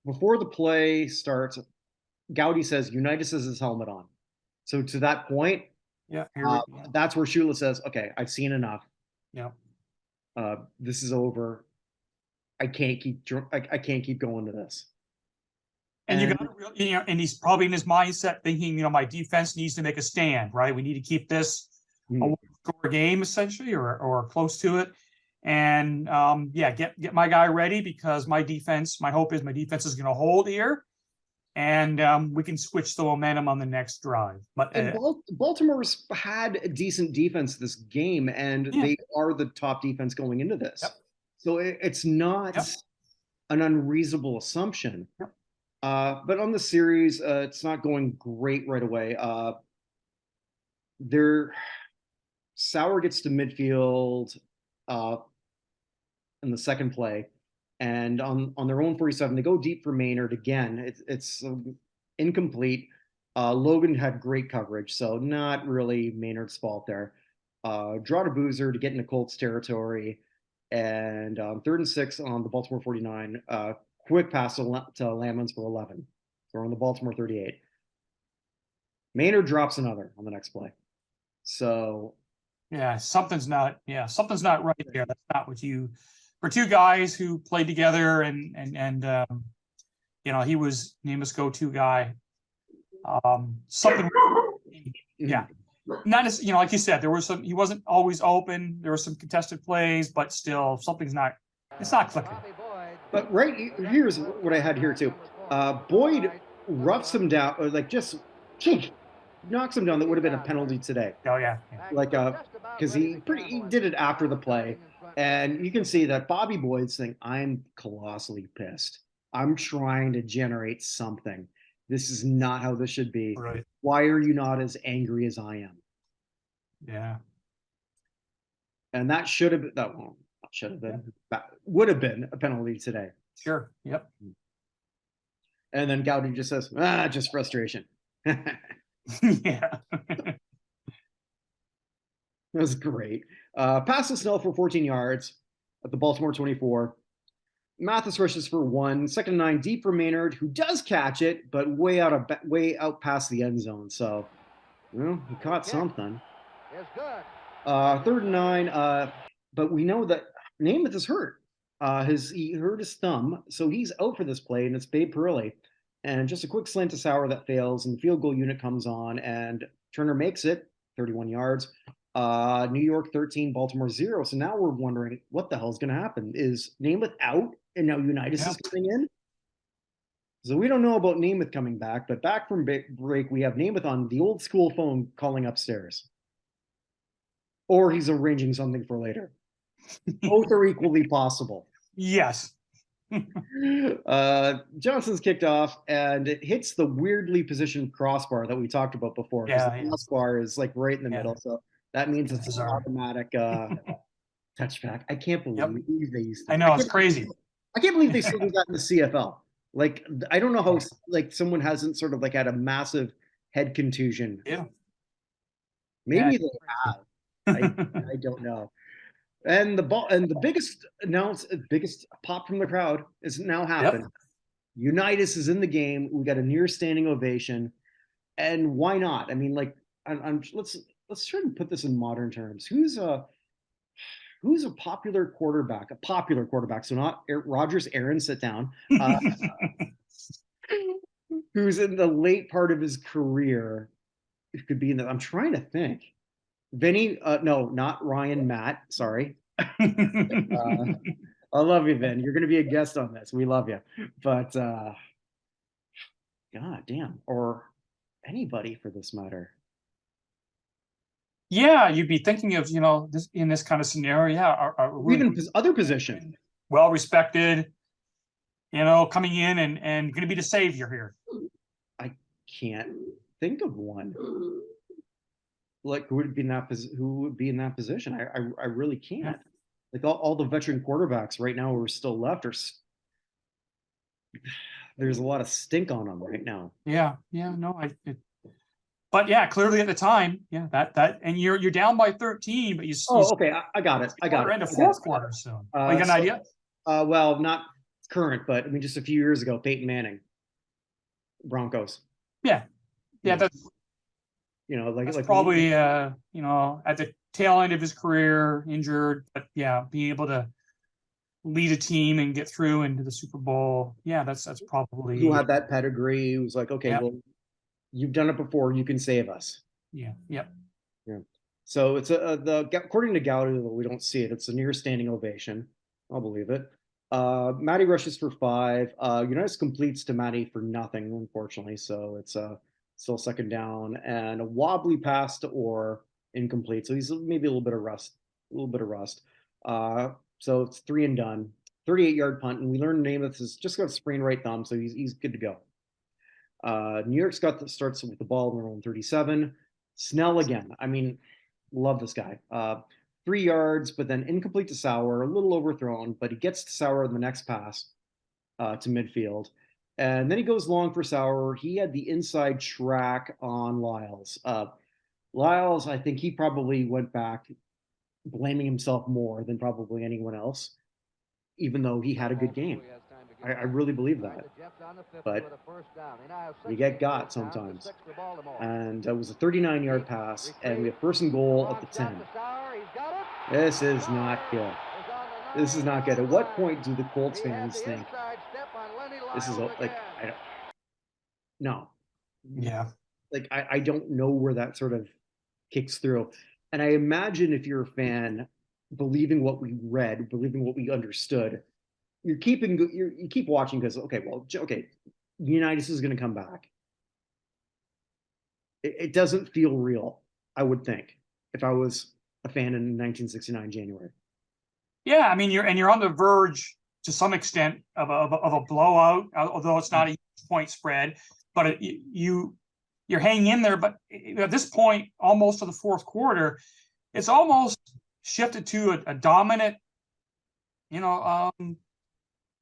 Before the play starts, Gowdy says Unitas has his helmet on. So to that point, that's where Shula says, "Okay, I've seen enough. Yeah, this is over. I can't keep going to this." And you got to and he's probably in his mindset thinking, my defense needs to make a stand, right? We need to keep this a one-score game essentially, or close to it. And get my guy ready, because my hope is my defense is going to hold here, and we can switch the momentum on the next drive. But Baltimore's had a decent defense this game, and they are the top defense going into this. Yep. So it's not an unreasonable assumption. Yep. But on the series, it's not going great right away. Sauer gets to midfield in the second play, and on their own 47, they go deep for Maynard again. It's incomplete. Logan had great coverage, so not really Maynard's fault there. Draw to Boozer to get into Colts territory, and 3rd and 6 on the Baltimore 49. Quick pass to Lamans for 11. They're on the Baltimore 38. Maynard drops another on the next play. So something's not right there. That's not what for two guys who played together, and he was Namath's go-to guy. Something not as like you said, there was he wasn't always open. There were some contested plays, but still it's not clicking. But here's what I had here too. Boyd roughs him down, or knocks him down. That would have been a penalty today. Oh yeah. Because he did it after the play, and you can see that Bobby Boyd's saying, "I'm colossally pissed. I'm trying to generate something. This is not how this should be. Right. Why are you not as angry as I am?" Yeah. And that would have been a penalty today. Sure. Yep. And then Gowdy just says, just frustration. Yeah. That was great. Pass to Snell for 14 yards at the Baltimore 24. Mathis rushes for 1. 2nd and 9, deep for Maynard, who does catch it, but way out past the end zone. So, he caught something. 3rd and 9, but we know that Namath is hurt. He hurt his thumb, so he's out for this play, and it's Babe Parilli. And just a quick slant to Sauer that fails, and the field goal unit comes on, and Turner makes it, 31 yards. New York 13, Baltimore 0. So now we're wondering what the hell is going to happen. Is Namath out, and now Unitas is coming in? So we don't know about Namath coming back, but back from break, we have Namath on the old school phone calling upstairs. Or he's arranging something for later. Both are equally possible. Yes. Johnson's kicked off, and it hits the weirdly positioned crossbar that we talked about before. The crossbar is like right in the middle, so that means it's an automatic touchback. I can't believe they used to. I know, it's crazy. I can't believe they still do that in the CFL. Like, I don't know how someone hasn't sort of had a massive head contusion. Yeah. Maybe they have. I don't know. And the biggest pop from the crowd is now happened. Yep. Unitas is in the game. We got a near standing ovation, and why not? I mean, let's try and put this in modern terms. Who's a popular quarterback? A popular quarterback. So not Rodgers, Aaron. Sit down. who's in the late part of his career. It could be in the. I'm trying to think. Vinny, no, not Ryan, Matt. Sorry. I love you, Vin. You're going to be a guest on this. We love you. But God damn, or anybody for this matter. Yeah, you'd be thinking of, this in this kind of scenario, yeah, Even other position. well respected, coming in and going to be the savior here. I can't think of one. Like who would be in that position? I really can't. Yeah. Like all the veteran quarterbacks right now who are still left there's a lot of stink on them right now. Yeah, no, but yeah, clearly at the time, yeah, that and you're down by 13, but you. Okay, I got it. End of fourth quarter soon. You got an idea? Well, not current, but I mean, just a few years ago, Peyton Manning, Broncos. Yeah, that's like probably at the tail end of his career, injured, but yeah, being able to lead a team and get through into the Super Bowl. Yeah, that's probably who had that pedigree. It was like, okay, well, you've done it before. You can save us. Yeah. So it's according to Gowdy, though we don't see it. It's a near standing ovation. I'll believe it. Matty rushes for 5. Unitas completes to Matty for nothing, unfortunately. So it's still second down and a wobbly pass to Orr, incomplete. So he's maybe a little bit of rust. So it's 3 and done. 38-yard punt, and we learned the name of this is just got a sprained right thumb, so he's good to go. New York's starts with the ball on 37. Snell again. I mean, love this guy. 3 yards, but then incomplete to Sauer, a little overthrown, but he gets to Sauer in the next pass to midfield. And then he goes long for Sauer. He had the inside track on Lyles. Lyles, I think he probably went back blaming himself more than probably anyone else, even though he had a good game. I really believe that. But we get got sometimes. And it was a 39-yard pass, and we have first and goal at the 10. This is not good. This is not good. At what point do the Colts fans think this is no? Yeah. Like I don't know where that sort of kicks through. And I imagine if you're a fan, believing what we read, believing what we understood, you keep watching because Unitas is going to come back. It doesn't feel real, I would think, if I was a fan in 1969 January. Yeah, I mean you're on the verge to some extent of a blowout, although it's not a point spread, but you're hanging in there. But at this point, almost to the fourth quarter, it's almost shifted to a dominant, a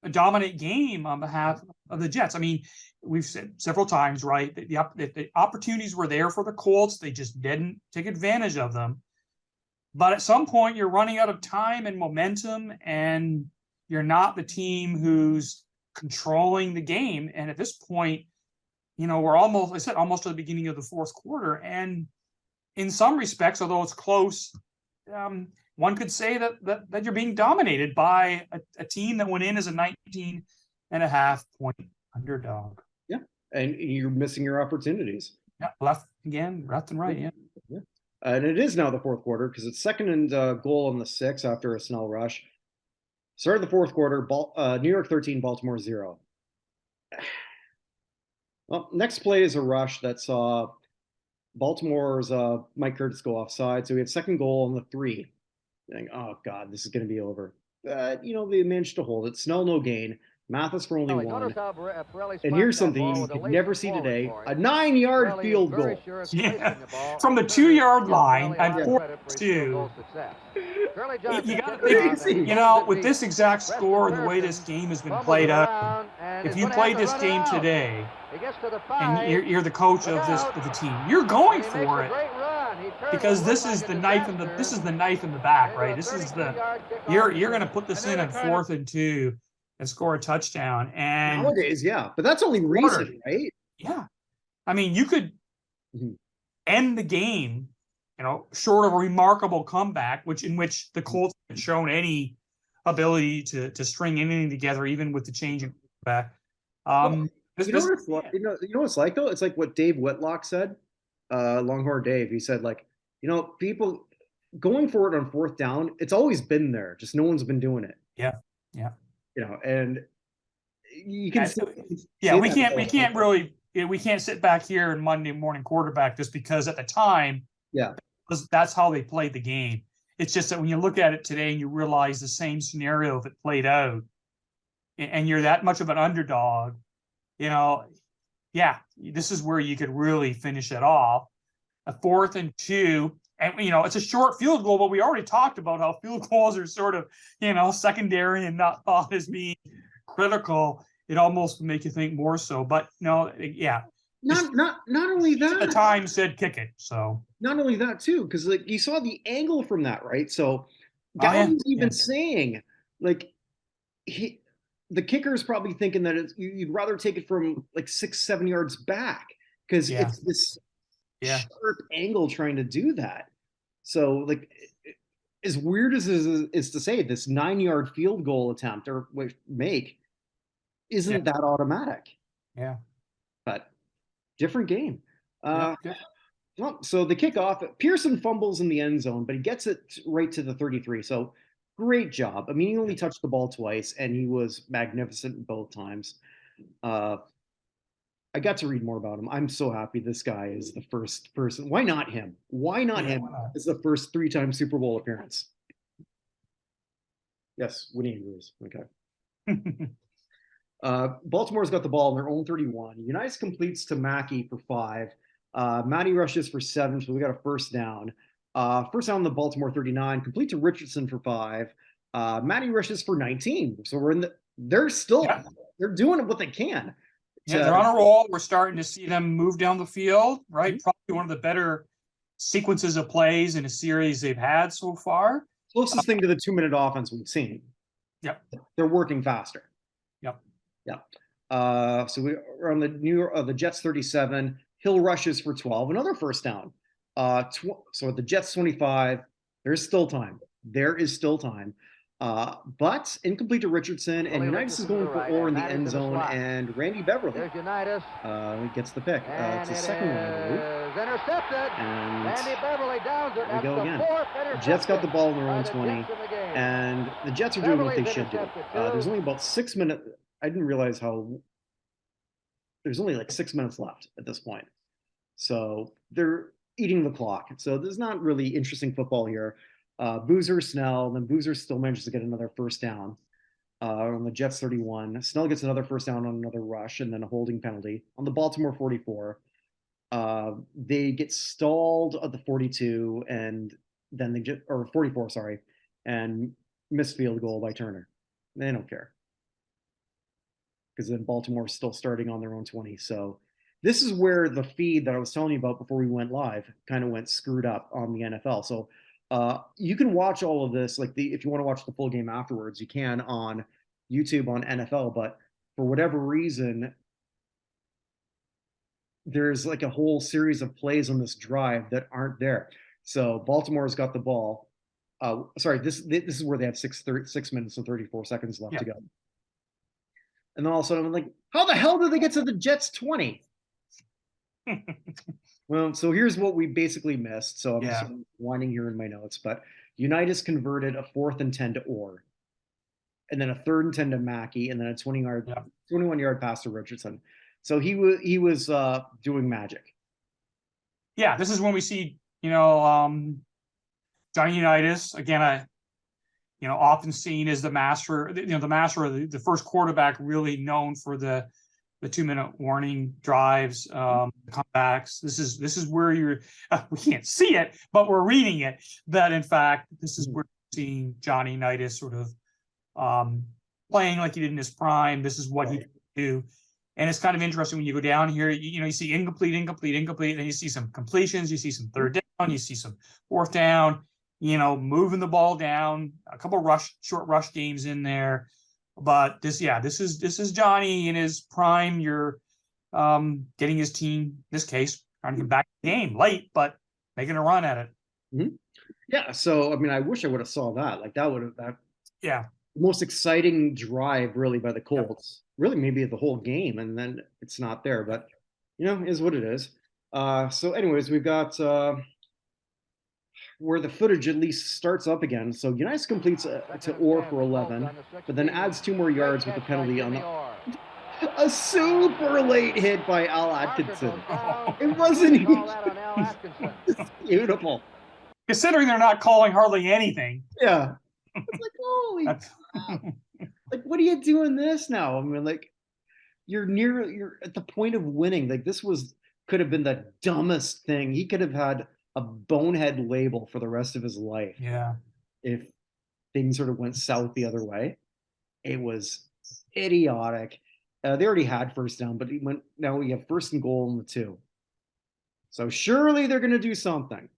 dominant game on behalf of the Jets. I mean, we've said several times, right, that the opportunities were there for the Colts. They just didn't take advantage of them. But at some point, you're running out of time and momentum, and you're not the team who's controlling the game. And at this point, we're almost to the beginning of the fourth quarter. And in some respects, although it's close, one could say that you're being dominated by a team that went in as a 19.5-point underdog. Yeah, and you're missing your opportunities. Yeah, left and right. Yeah. And it is now the fourth quarter because it's second and goal on the 6 after a Snell rush. Start of the fourth quarter, New York 13, Baltimore 0. Well, next play is a rush that saw Baltimore's Mike Curtis go offside. So we have second goal on the 3. Saying, oh, God, this is going to be over. They managed to hold it. Snell, no gain. Mathis for only 1. And here's something you could never see today. A 9-yard field goal. Yeah. From the 2-yard line and 4-2. You got to think, with this exact score and the way this game has been played out, if you played this game today and you're the coach of the team, you're going for it because this is the knife in the back, right? This is you're going to put this in at 4th and 2 and score a touchdown. And nowadays, yeah, but that's only recent, right? Yeah, I mean, you could end the game, short of a remarkable comeback, in which the Colts haven't shown any ability to string anything together, even with the change in quarterback. You know what it's like? You know what it's like though? It's like what Dave Whitlock said, Longhorn Dave. He said like, people going for it on fourth down, it's always been there, just no one's been doing it. Yeah. Yeah. And you can yeah, we can't sit back here and Monday morning quarterback this, because at the time, that's how they played the game. It's just that when you look at it today and you realize the same scenario, if it played out and you're that much of an underdog, this is where you could really finish it off. A 4th and 2, and it's a short field goal, but we already talked about how field goals are sort of, secondary and not thought as being critical. It almost would make you think more so, but no, yeah. Not only that, the time said kick it. So not only that too, because like you saw the angle from that, right? So Gallagher's even saying like the kicker is probably thinking that you'd rather take it from like 6-7 yards back, because it's this sharp angle trying to do that. So like, as weird as it is to say, this 9-yard field goal attempt or make isn't that automatic. Yeah. But different game. Well, so the kickoff, Pearson fumbles in the end zone, but he gets it right to the 33. So great job. I mean, he only touched the ball twice, and he was magnificent both times. I got to read more about him. I'm so happy this guy is the first person. Why not him? Why not him as the first 3-time Super Bowl appearance? Yes, Winnie agrees. Okay. Baltimore's got the ball on their own 31. Unitas completes to Mackey for 5. Matty rushes for 7, so we got a first down. First down on the Baltimore 39, complete to Richardson for 5. Matty rushes for 19. So they're doing what they can. Yeah, they're on a roll. We're starting to see them move down the field, right? Mm-hmm. Probably one of the better sequences of plays in a series they've had so far. Closest thing to the 2-minute offense we've seen. Yep. They're working faster. Yep. So we're on the Jets 37. Hill rushes for 12, another first down. So at the Jets 25, there's still time. There is still time. But incomplete to Richardson, and Unitas is going for Orr in the end zone, and Randy Beverly gets the pick. It's the second one, I believe. Intercepted. And Randy Beverly downs it. There we go again. Jets got the ball in their own 20, and the Jets are doing what they should do. There's only about 6 minutes. I didn't realize how there's only like 6 minutes left at this point. So they're eating the clock. So there's not really interesting football here. Boozer, Snell, then Boozer still manages to get another first down on the Jets 31. Snell gets another first down on another rush, and then a holding penalty on the Baltimore 44. They get stalled at the 42, and then they get, or 44, sorry, and missed field goal by Turner. They don't care, because then Baltimore's still starting on their own 20. So this is where the feed that I was telling you about before we went live kind of went screwed up on the NFL. So you can watch all of this, like if you want to watch the full game afterwards, you can on YouTube on NFL. But for whatever reason, there's like a whole series of plays on this drive that aren't there. So Baltimore's got the ball. Sorry, this is where they have 6 minutes and 34 seconds left to go. And then all of a sudden, I'm like, how the hell did they get to the Jets 20? Well, so here's what we basically missed. So I'm just winding here in my notes. But Unitas converted a 4th and 10 to Orr, and then a 3rd and 10 to Mackey, and then a 21-yard pass to Richardson. So he was doing magic. Yeah, this is when we see, Johnny Unitas again. Often seen as the master, the first quarterback really known for the 2-minute warning drives, comebacks. This is where we can't see it, but we're reading it, that in fact, this is where we're seeing Johnny Unitas sort of playing like he did in his prime. This is what he could do. And it's kind of interesting when you go down here, you see incomplete, then you see some completions, you see some third down, you see some fourth down, moving the ball down, a couple short rush games in there. But this is Johnny in his prime. You're getting his team, in this case, trying to get back to the game late, but making a run at it. Mm-hmm. Yeah. So, I mean, I wish I would have saw that. Like that would have most exciting drive really by the Colts, really maybe the whole game, and then it's not there, but is what it is. So anyways, we've got where the footage at least starts up again. So Unitas completes to Orr for 11, but then adds 2 more yards with the penalty on a super late hit by Al Atkinson. It wasn't beautiful. Considering they're not calling hardly anything. Yeah. It's like, holy crap. Like, what are you doing this now? I mean, like, you're at the point of winning. Like, could have been the dumbest thing. He could have had a bonehead label for the rest of his life. Yeah. If things sort of went south the other way. It was idiotic. They already had first down, but now we have first and goal in the 2. So surely they're going to do something.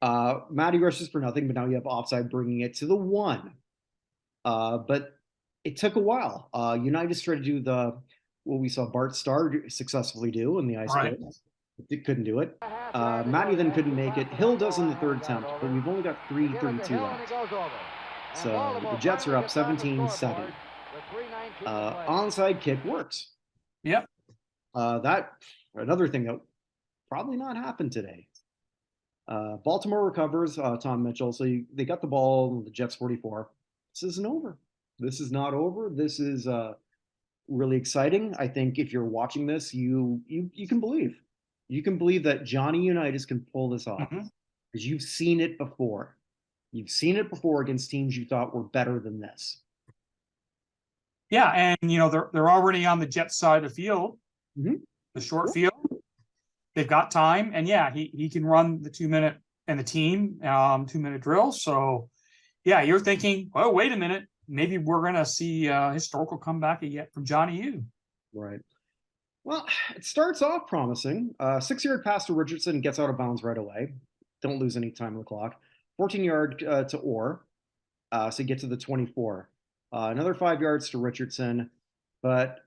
Matty rushes for nothing, but now you have offside bringing it to the 1. But it took a while. Unitas tried to do what we saw Bart Starr successfully do in the ice bowl. It couldn't do it. Matty then couldn't make it. Hill does in the 3rd attempt, but we've only got 3:32 left. So the Jets are up 17-7. Onside kick works. Yep. That another thing that probably not happened today. Baltimore recovers Tom Mitchell. So they got the ball, the Jets 44. This isn't over. This is not over. This is really exciting. I think if you're watching this, you can believe. You can believe that Johnny Unitas can pull this off because you've seen it before. You've seen it before against teams you thought were better than this. Yeah, and they're already on the Jets side of the field, the short field. They've got time, and yeah, he can run the 2-minute and the team 2-minute drill. So yeah, you're thinking, oh, wait a minute, maybe we're gonna see a historical comeback yet from Johnny U. Right. Well, it starts off promising. 6-yard pass to Richardson gets out of bounds right away. Don't lose any time on the clock. 14-yard to Orr, so you get to the 24. Another 5 yards to Richardson, but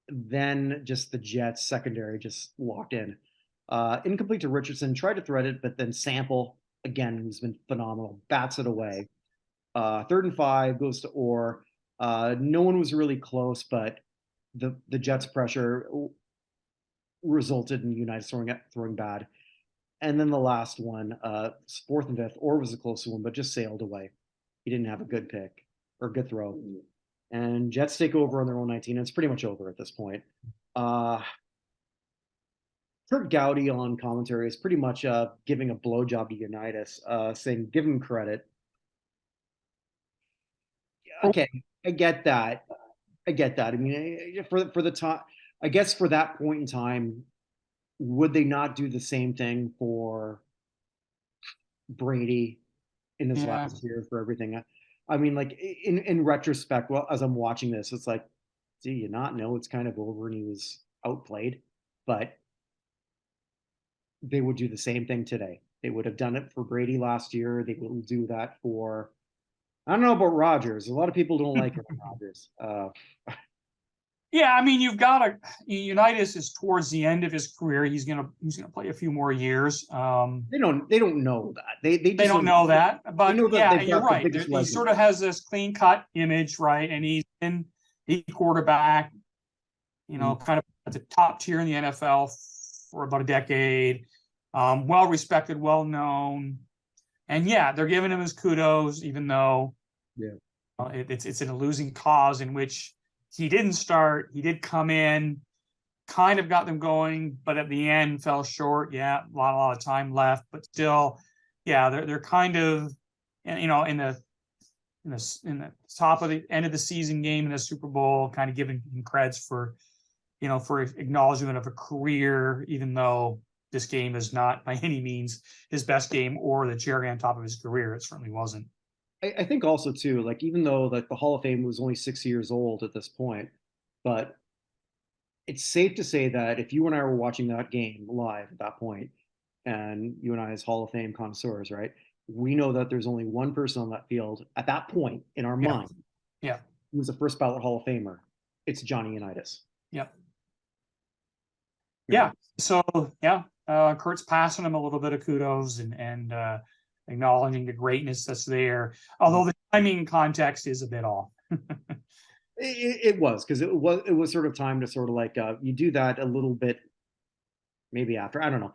then just the Jets secondary just locked in. Incomplete to Richardson, tried to thread it, but then Sample, again, who's been phenomenal, bats it away. 3rd and 5 goes to Orr. No one was really close, but the Jets' pressure resulted in United throwing bad. And then the last one, 4th and 5th, Orr was a close one, but just sailed away. He didn't have a good pick or good throw. And Jets take over on their own 19. And it's pretty much over at this point. Kirk Gowdy on commentary is pretty much giving a blowjob to Unitas, saying, give him credit. Okay, I get that. I mean, for the time, I guess for that point in time, would they not do the same thing for Brady in his last year for everything? I mean, like in retrospect, well, as I'm watching this, it's like, do you not know it's kind of over and he was outplayed? But they would do the same thing today. They would have done it for Brady last year. They will do that for, I don't know about Rodgers. A lot of people don't like Aaron Rodgers. Yeah, I mean, you've got Unitas is towards the end of his career. He's gonna play a few more years. They don't know that. They don't know that. But yeah, you're right. He sort of has this clean cut image, right? And he's been the quarterback, kind of at the top tier in the NFL for about a decade. Well respected, well known, and yeah, they're giving him his kudos, even though it's in a losing cause in which he didn't start. He did come in, kind of got them going, but at the end fell short. Yeah, a lot of time left, but still, yeah, they're kind of, in the top of the end of the season game in the Super Bowl, kind of giving him creds for acknowledgement of a career, even though this game is not by any means his best game or the cherry on top of his career. It certainly wasn't. I think also too, like, even though like the Hall of Fame was only 6 years old at this point, but it's safe to say that if you and I were watching that game live at that point, and you and I as Hall of Fame connoisseurs, right, we know that there's only one person on that field at that point in our mind. Yeah. Who was a first ballot Hall of Famer. It's Johnny Unitas. Yep. Yeah. So yeah, Kurt's passing him a little bit of kudos, and acknowledging the greatness that's there. Although the timing and context is a bit off. It was, because it was sort of time to sort of like you do that a little bit maybe after, I don't know.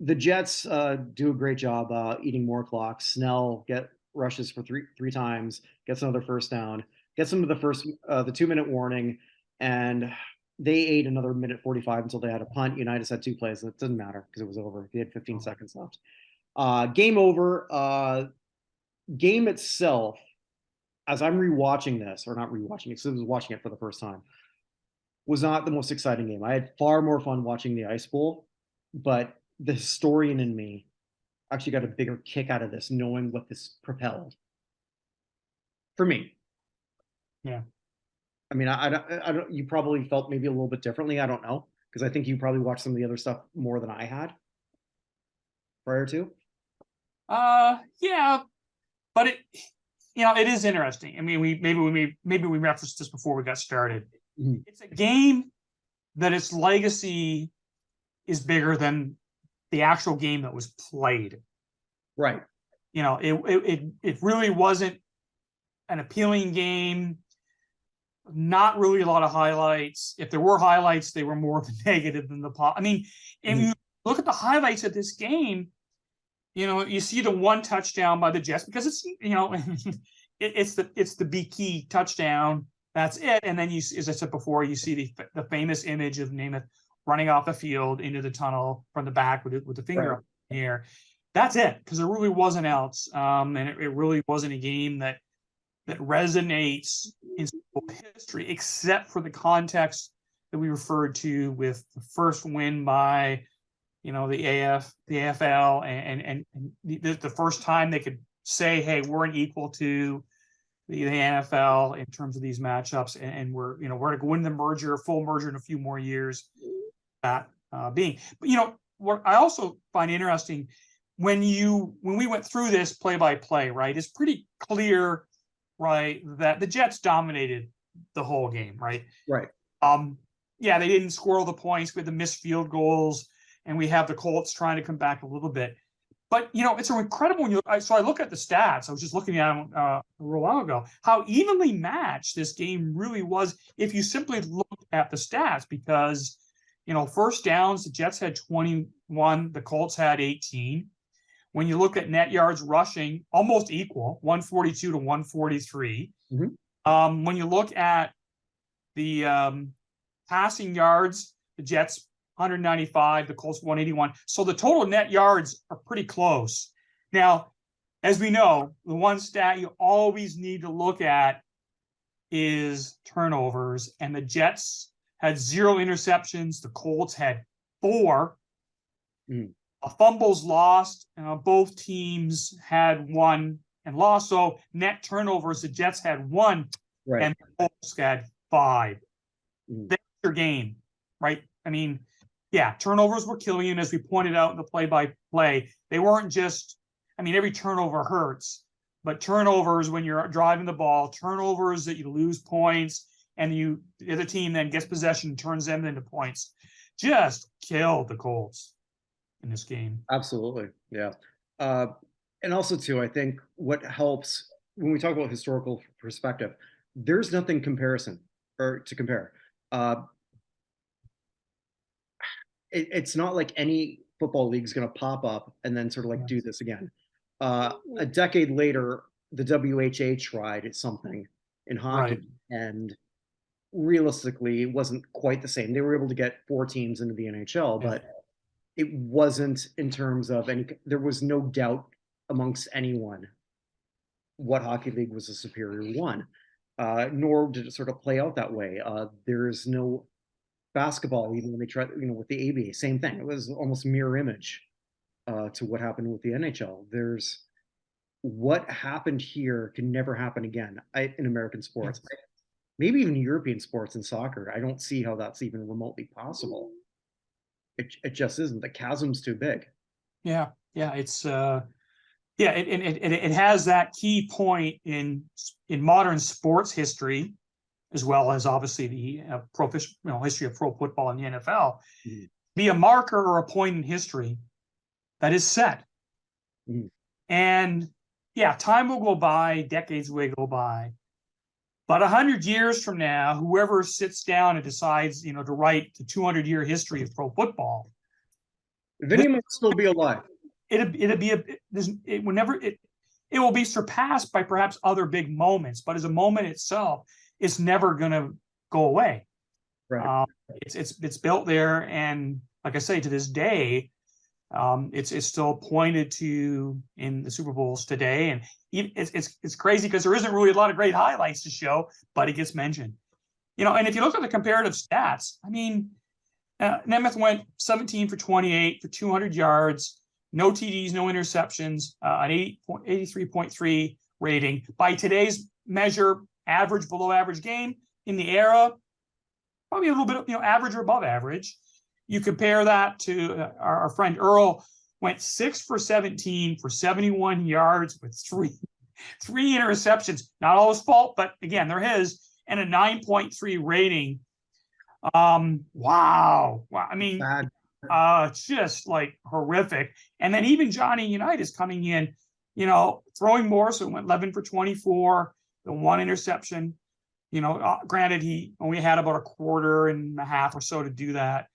The Jets do a great job eating more clock. Snell rushes for three times, gets another first down, gets them to the 2-minute warning, and they ate another minute 45 until they had a punt. United had 2 plays. It doesn't matter because it was over. They had 15 seconds left. Game over. Game itself, as I'm rewatching this, or not rewatching it, so I was watching it for the first time, was not the most exciting game. I had far more fun watching the Ice Bowl, but the historian in me actually got a bigger kick out of this, knowing what this propelled. For me. Yeah. I mean, I don't. You probably felt maybe a little bit differently. I don't know, because I think you probably watched some of the other stuff more than I had prior to. Yeah, but it is interesting. I mean, maybe we referenced this before we got started. Mhm. It's a game that its legacy is bigger than the actual game that was played. Right. It really wasn't an appealing game. Not really a lot of highlights. If there were highlights, they were more of the negative than the positive. I mean, if you look at the highlights of this game, you see the 1 touchdown by the Jets, because it's it's the key touchdown. That's it. And then as I said before, you see the famous image of Namath running off the field into the tunnel from the back with the finger up in the air. That's it, because there really wasn't else. And it really wasn't a game that resonates in history, except for the context that we referred to with the first win by, the AFL, and the first time they could say, hey, we're equal to the NFL in terms of these matchups, and we're going to win the full merger in a few more years. That being, but what I also find interesting, when we went through this play by play, right, it's pretty clear, right, that the Jets dominated the whole game, right? Right. Yeah, they didn't score all the points with the missed field goals, and we have the Colts trying to come back a little bit. But it's incredible so I look at the stats. I was just looking at them a little while ago, how evenly matched this game really was if you simply look at the stats, because first downs, the Jets had 21, the Colts had 18. When you look at net yards rushing, almost equal, 142 to 143. Mm-hmm. When you look at the passing yards, the Jets 195, the Colts 181. So the total net yards are pretty close. Now, as we know, the one stat you always need to look at is turnovers, and the Jets had 0 interceptions. The Colts had 4. Fumbles lost. Both teams had 1 and lost. So net turnovers, the Jets had 1, right, and the Colts had 5. That's your game, right? I mean, yeah, turnovers were killing you, as we pointed out in the play-by-play. They weren't just, every turnover hurts, but turnovers when you're driving the ball, turnovers that you lose points, and the other team then gets possession and turns them into points, just killed the Colts in this game. Absolutely. Yeah. And also too, I think what helps when we talk about historical perspective, there's nothing to compare. It's not like any football league is going to pop up and then sort of like do this again. A decade later, the WHA tried something in hockey, and realistically, it wasn't quite the same. They were able to get 4 teams into the NHL, but it wasn't in terms of there was no doubt amongst anyone what hockey league was a superior one, nor did it sort of play out that way. There's no basketball, even when they tried, with the ABA, same thing. It was almost mirror image to what happened with the NHL. There's what happened here can never happen again in American sports. Maybe even European sports and soccer. I don't see how that's even remotely possible. It just isn't. The chasm's too big. Yeah, it's it has that key point in modern sports history, as well as obviously the history of pro football in the NFL, be a marker or a point in history that is set. Mhm. And yeah, time will go by, decades will go by. But 100 years from now, whoever sits down and decides, to write the 200-year history of pro football, Vinny might still be alive. it'll be it will never it will be surpassed by perhaps other big moments, but as a moment itself, it's never going to go away. Right. It's built there, and like I say, to this day, it's still pointed to in the Super Bowls today, and it's crazy because there isn't really a lot of great highlights to show, but it gets mentioned. And if you look at the comparative stats, I mean, Nemeth went 17 for 28 for 200 yards, no TDs, no interceptions, an 83.3 rating. By today's measure, average, below average game. In the era, probably a little bit, average or above average. You compare that to our friend Earl, went 6 for 17 for 71 yards with three interceptions. Not all his fault, but again, they're his, and a 9.3 rating. Wow. I mean, just like horrific. And then even Johnny Unitas coming in, throwing more, so went 11 for 24, the one interception. Granted, he only had about a quarter and a half or so to do that.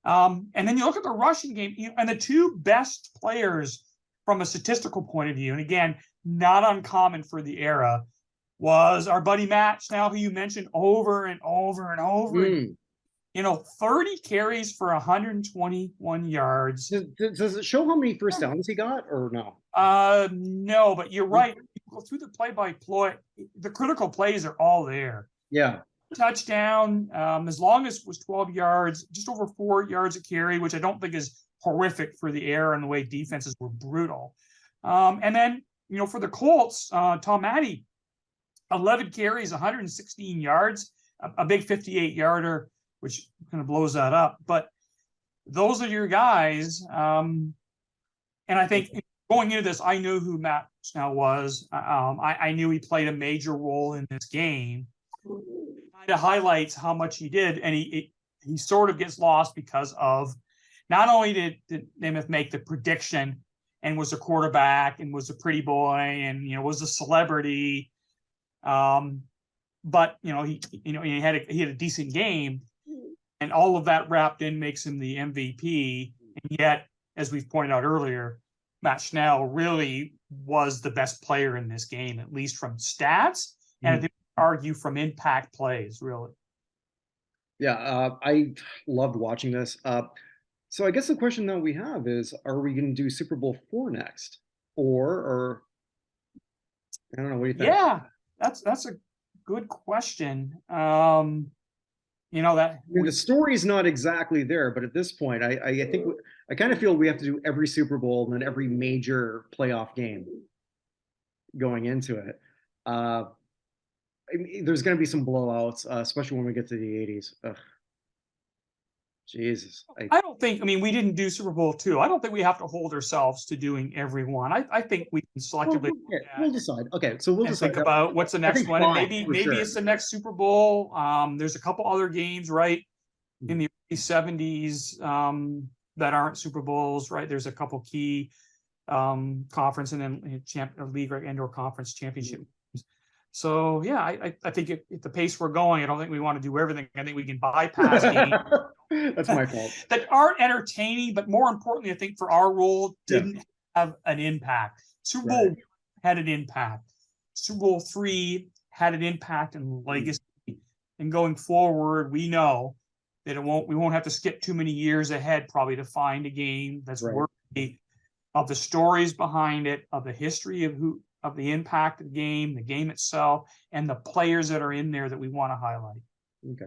And then you look at the rushing game, and the two best players from a statistical point of view, and again, not uncommon for the era, was our buddy Matt Snell, who you mentioned over and over and over. 30 carries for 121 yards. Does it show how many first downs he got, or no? No, but you're right. You go through the play-by-play, the critical plays are all there. Yeah. Touchdown, as long as it was 12 yards, just over 4 yards a carry, which I don't think is horrific for the air and the way defenses were brutal. And then, for the Colts, Tom Matte, 11 carries, 116 yards, a big 58-yarder, which kind of blows that up. But those are your guys. And I think going into this, I knew who Matt Snell was. I knew he played a major role in this game. Kind of highlights how much he did, and he sort of gets lost because of not only did Namath make the prediction and was a quarterback and was a pretty boy and was a celebrity, but he had a decent game, and all of that wrapped in makes him the MVP. And yet, as we've pointed out earlier, Matt Snell really was the best player in this game, at least from stats, and I think argue from impact plays, really. Yeah, I loved watching this. So I guess the question that we have is, are we going to do Super Bowl 4 next? Or I don't know, what do you think? Yeah, that's a good question. The story's not exactly there, but at this point, I think I kind of feel we have to do every Super Bowl and then every major playoff game going into it. I mean, there's going to be some blowouts, especially when we get to the 80s. Ugh. Jesus. I don't think, we didn't do Super Bowl 2. I don't think we have to hold ourselves to doing every one. I think we can selectively we'll decide. Okay, so we'll decide. Think about what's the next one. And maybe sure. It's the next Super Bowl. There's a couple other games, right, in the early 70s that aren't Super Bowls, right? There's a couple key conference and then league and/or conference championship. So yeah, I think at the pace we're going, I don't think we want to do everything. I think we can bypass games that's my fault, that aren't entertaining, but more importantly, I think for our role didn't have an impact. Super Bowl had an impact. Super Bowl 3 had an impact and legacy. And going forward, we know that we won't have to skip too many years ahead probably to find a game that's worthy of the stories behind it, of the history of the impact of the game itself, and the players that are in there that we want to highlight. Okay.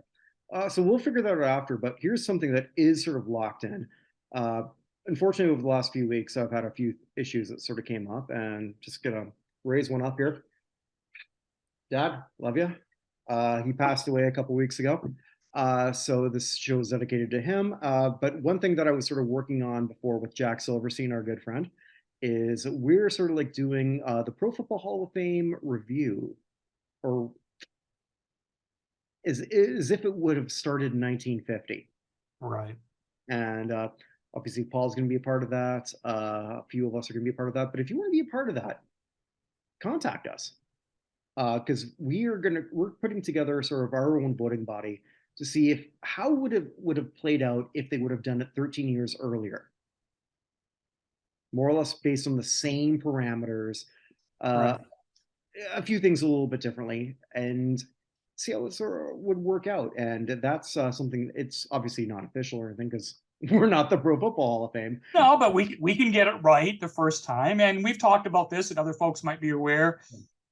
So we'll figure that out after, but here's something that is sort of locked in. Unfortunately, over the last few weeks, I've had a few issues that sort of came up, and just gonna raise one up here. Dad, love you. He passed away a couple weeks ago. So this show is dedicated to him. But one thing that I was sort of working on before with Jack Silverstein, our good friend, is we're sort of like doing the Pro Football Hall of Fame review, or as if it would have started in 1950. Right. And Obviously, Paul's going to be a part of that. A few of us are going to be a part of that. But if you want to be a part of that, contact us, because we're putting together sort of our own voting body to see if how would have played out if they would have done it 13 years earlier, more or less based on the same parameters. Right. A few things a little bit differently, and see how it sort of would work out. And that's something. It's obviously not official or anything because we're not the Pro Football Hall of Fame. No, but we can get it right the first time. And we've talked about this, and other folks might be aware.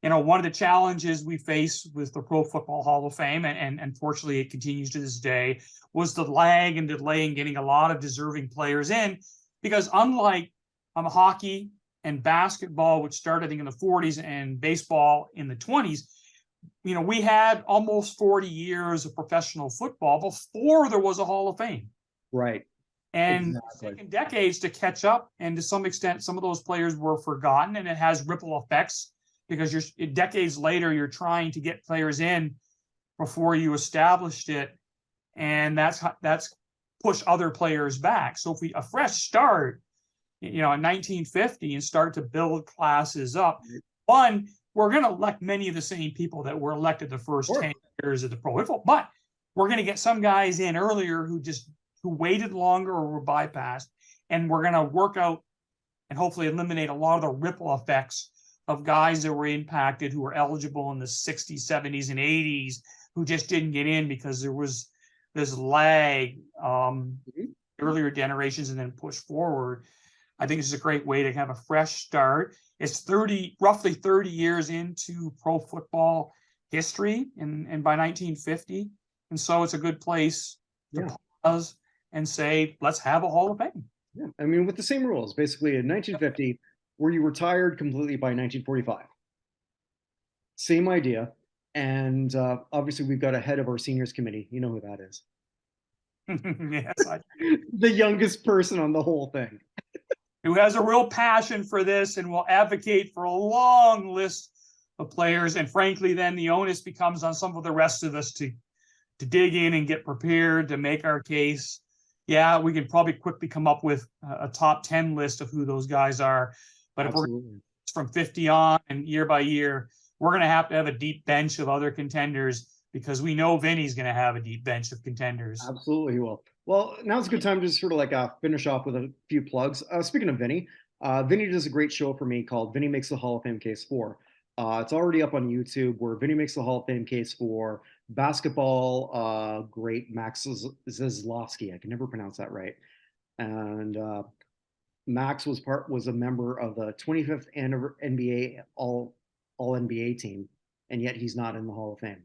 One of the challenges we face with the Pro Football Hall of Fame, and unfortunately it continues to this day, was the lag and delay in getting a lot of deserving players in, because unlike hockey and basketball, which started, I think, in the 40s, and baseball in the 20s, we had almost 40 years of professional football before there was a Hall of Fame. Right. And it's taken decades to catch up. And to some extent, some of those players were forgotten, and it has ripple effects because decades later, you're trying to get players in before you established it. And that's pushed other players back. So if a fresh start, in 1950 and start to build classes up, one, we're going to elect many of the same people that were elected the first 10 years of the Pro Football, but we're going to get some guys in earlier who waited longer or were bypassed. And we're going to work out and hopefully eliminate a lot of the ripple effects of guys that were impacted who were eligible in the 60s, 70s, and 80s who just didn't get in because there was this lag, earlier generations, and then push forward. I think it's a great way to have a fresh start. It's roughly 30 years into pro football history, and by 1950. And so it's a good place to pause and say, let's have a Hall of Fame. Yeah, I mean, with the same rules, basically in 1950, where you retired completely by 1945. Same idea. And obviously, we've got a head of our seniors committee. You know who that is. Yes, the youngest person on the whole thing. Who has a real passion for this and will advocate for a long list of players. And frankly, then the onus becomes on some of the rest of us to dig in and get prepared to make our case. Yeah, we can probably quickly come up with a top 10 list of who those guys are. But Absolutely. if we're from 50 on and year by year, we're going to have a deep bench of other contenders, because we know Vinny's going to have a deep bench of contenders. Absolutely, he will. Well, now's a good time to just sort of finish off with a few plugs. Speaking of Vinny, Vinny does a great show for me called Vinny Makes the Hall of Fame Case for. It's already up on YouTube, where Vinny makes the Hall of Fame case for basketball great Max Zizlowski. I can never pronounce that right. And Max was a member of the 25th NBA All NBA team, and yet he's not in the Hall of Fame.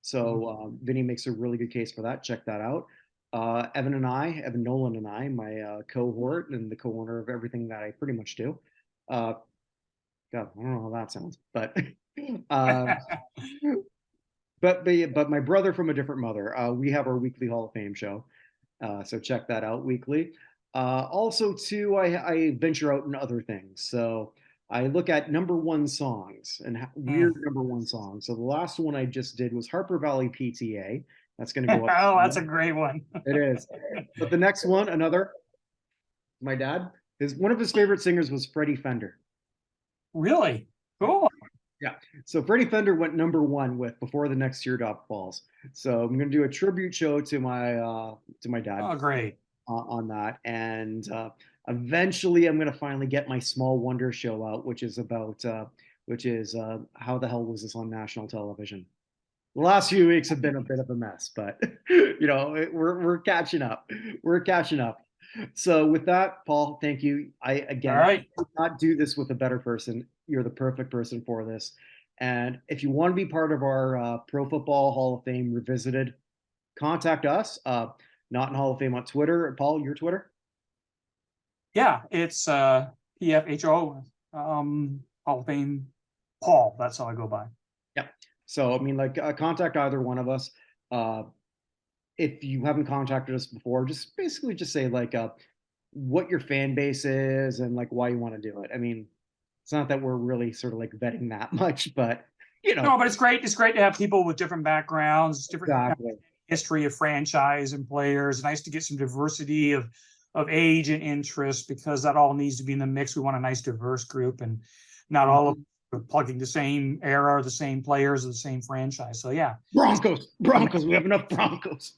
So Vinny makes a really good case for that. Check that out. Evan Nolan and I, my cohort and the co-owner of everything that I pretty much do. God, I don't know how that sounds, but but my brother from a different mother. We have our weekly Hall of Fame show, so check that out weekly. Also, too, I venture out in other things. So I look at number one songs and weird number one songs. So the last one I just did was Harper Valley PTA. That's going to go up. Oh, that's a great one. It is. But the next one, my dad, one of his favorite singers was Freddie Fender. Really? Cool. Yeah. So Freddie Fender went number one with Before the Next Teardrop Falls. So I'm going to do a tribute show to my dad. Oh, great. On that. And eventually I'm going to finally get my Small Wonder show out, which is about how the hell was this on national television? The last few weeks have been a bit of a mess, but we're catching up. We're catching up. So with that, Paul, thank you. I could not do this with a better person. You're the perfect person for this. And if you want to be part of our Pro Football Hall of Fame Revisited, contact us. Not in Hall of Fame on Twitter. Paul, your Twitter? Yeah, it's PFHO Hall of Fame Paul. That's how I go by. Yeah. So, I mean, contact either one of us. If you haven't contacted us before, just basically just say what your fan base is and why you want to do it. I mean, it's not that we're really sort of vetting that much, but No, but it's great. It's great to have people with different backgrounds, different history of franchise and players. Nice to get some diversity of age and interest, because that all needs to be in the mix. We want a nice diverse group, and not all of them are plugging the same era, the same players, or the same franchise. So yeah. Broncos. We have enough Broncos.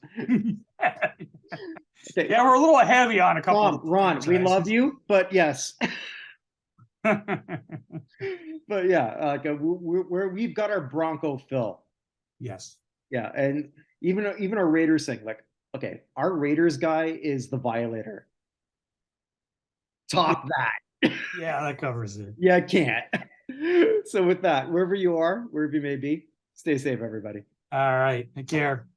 Okay. Yeah, we're a little heavy on a couple. Ron, we love you, but yes. But yeah, we've got our Bronco fill. Yes. Yeah, and even our Raiders thing, like, okay, our Raiders guy is the Violator. Top that. Yeah, that covers it. Yeah, I can't. So with that, wherever you are, wherever you may be, stay safe, everybody. All right. Take care.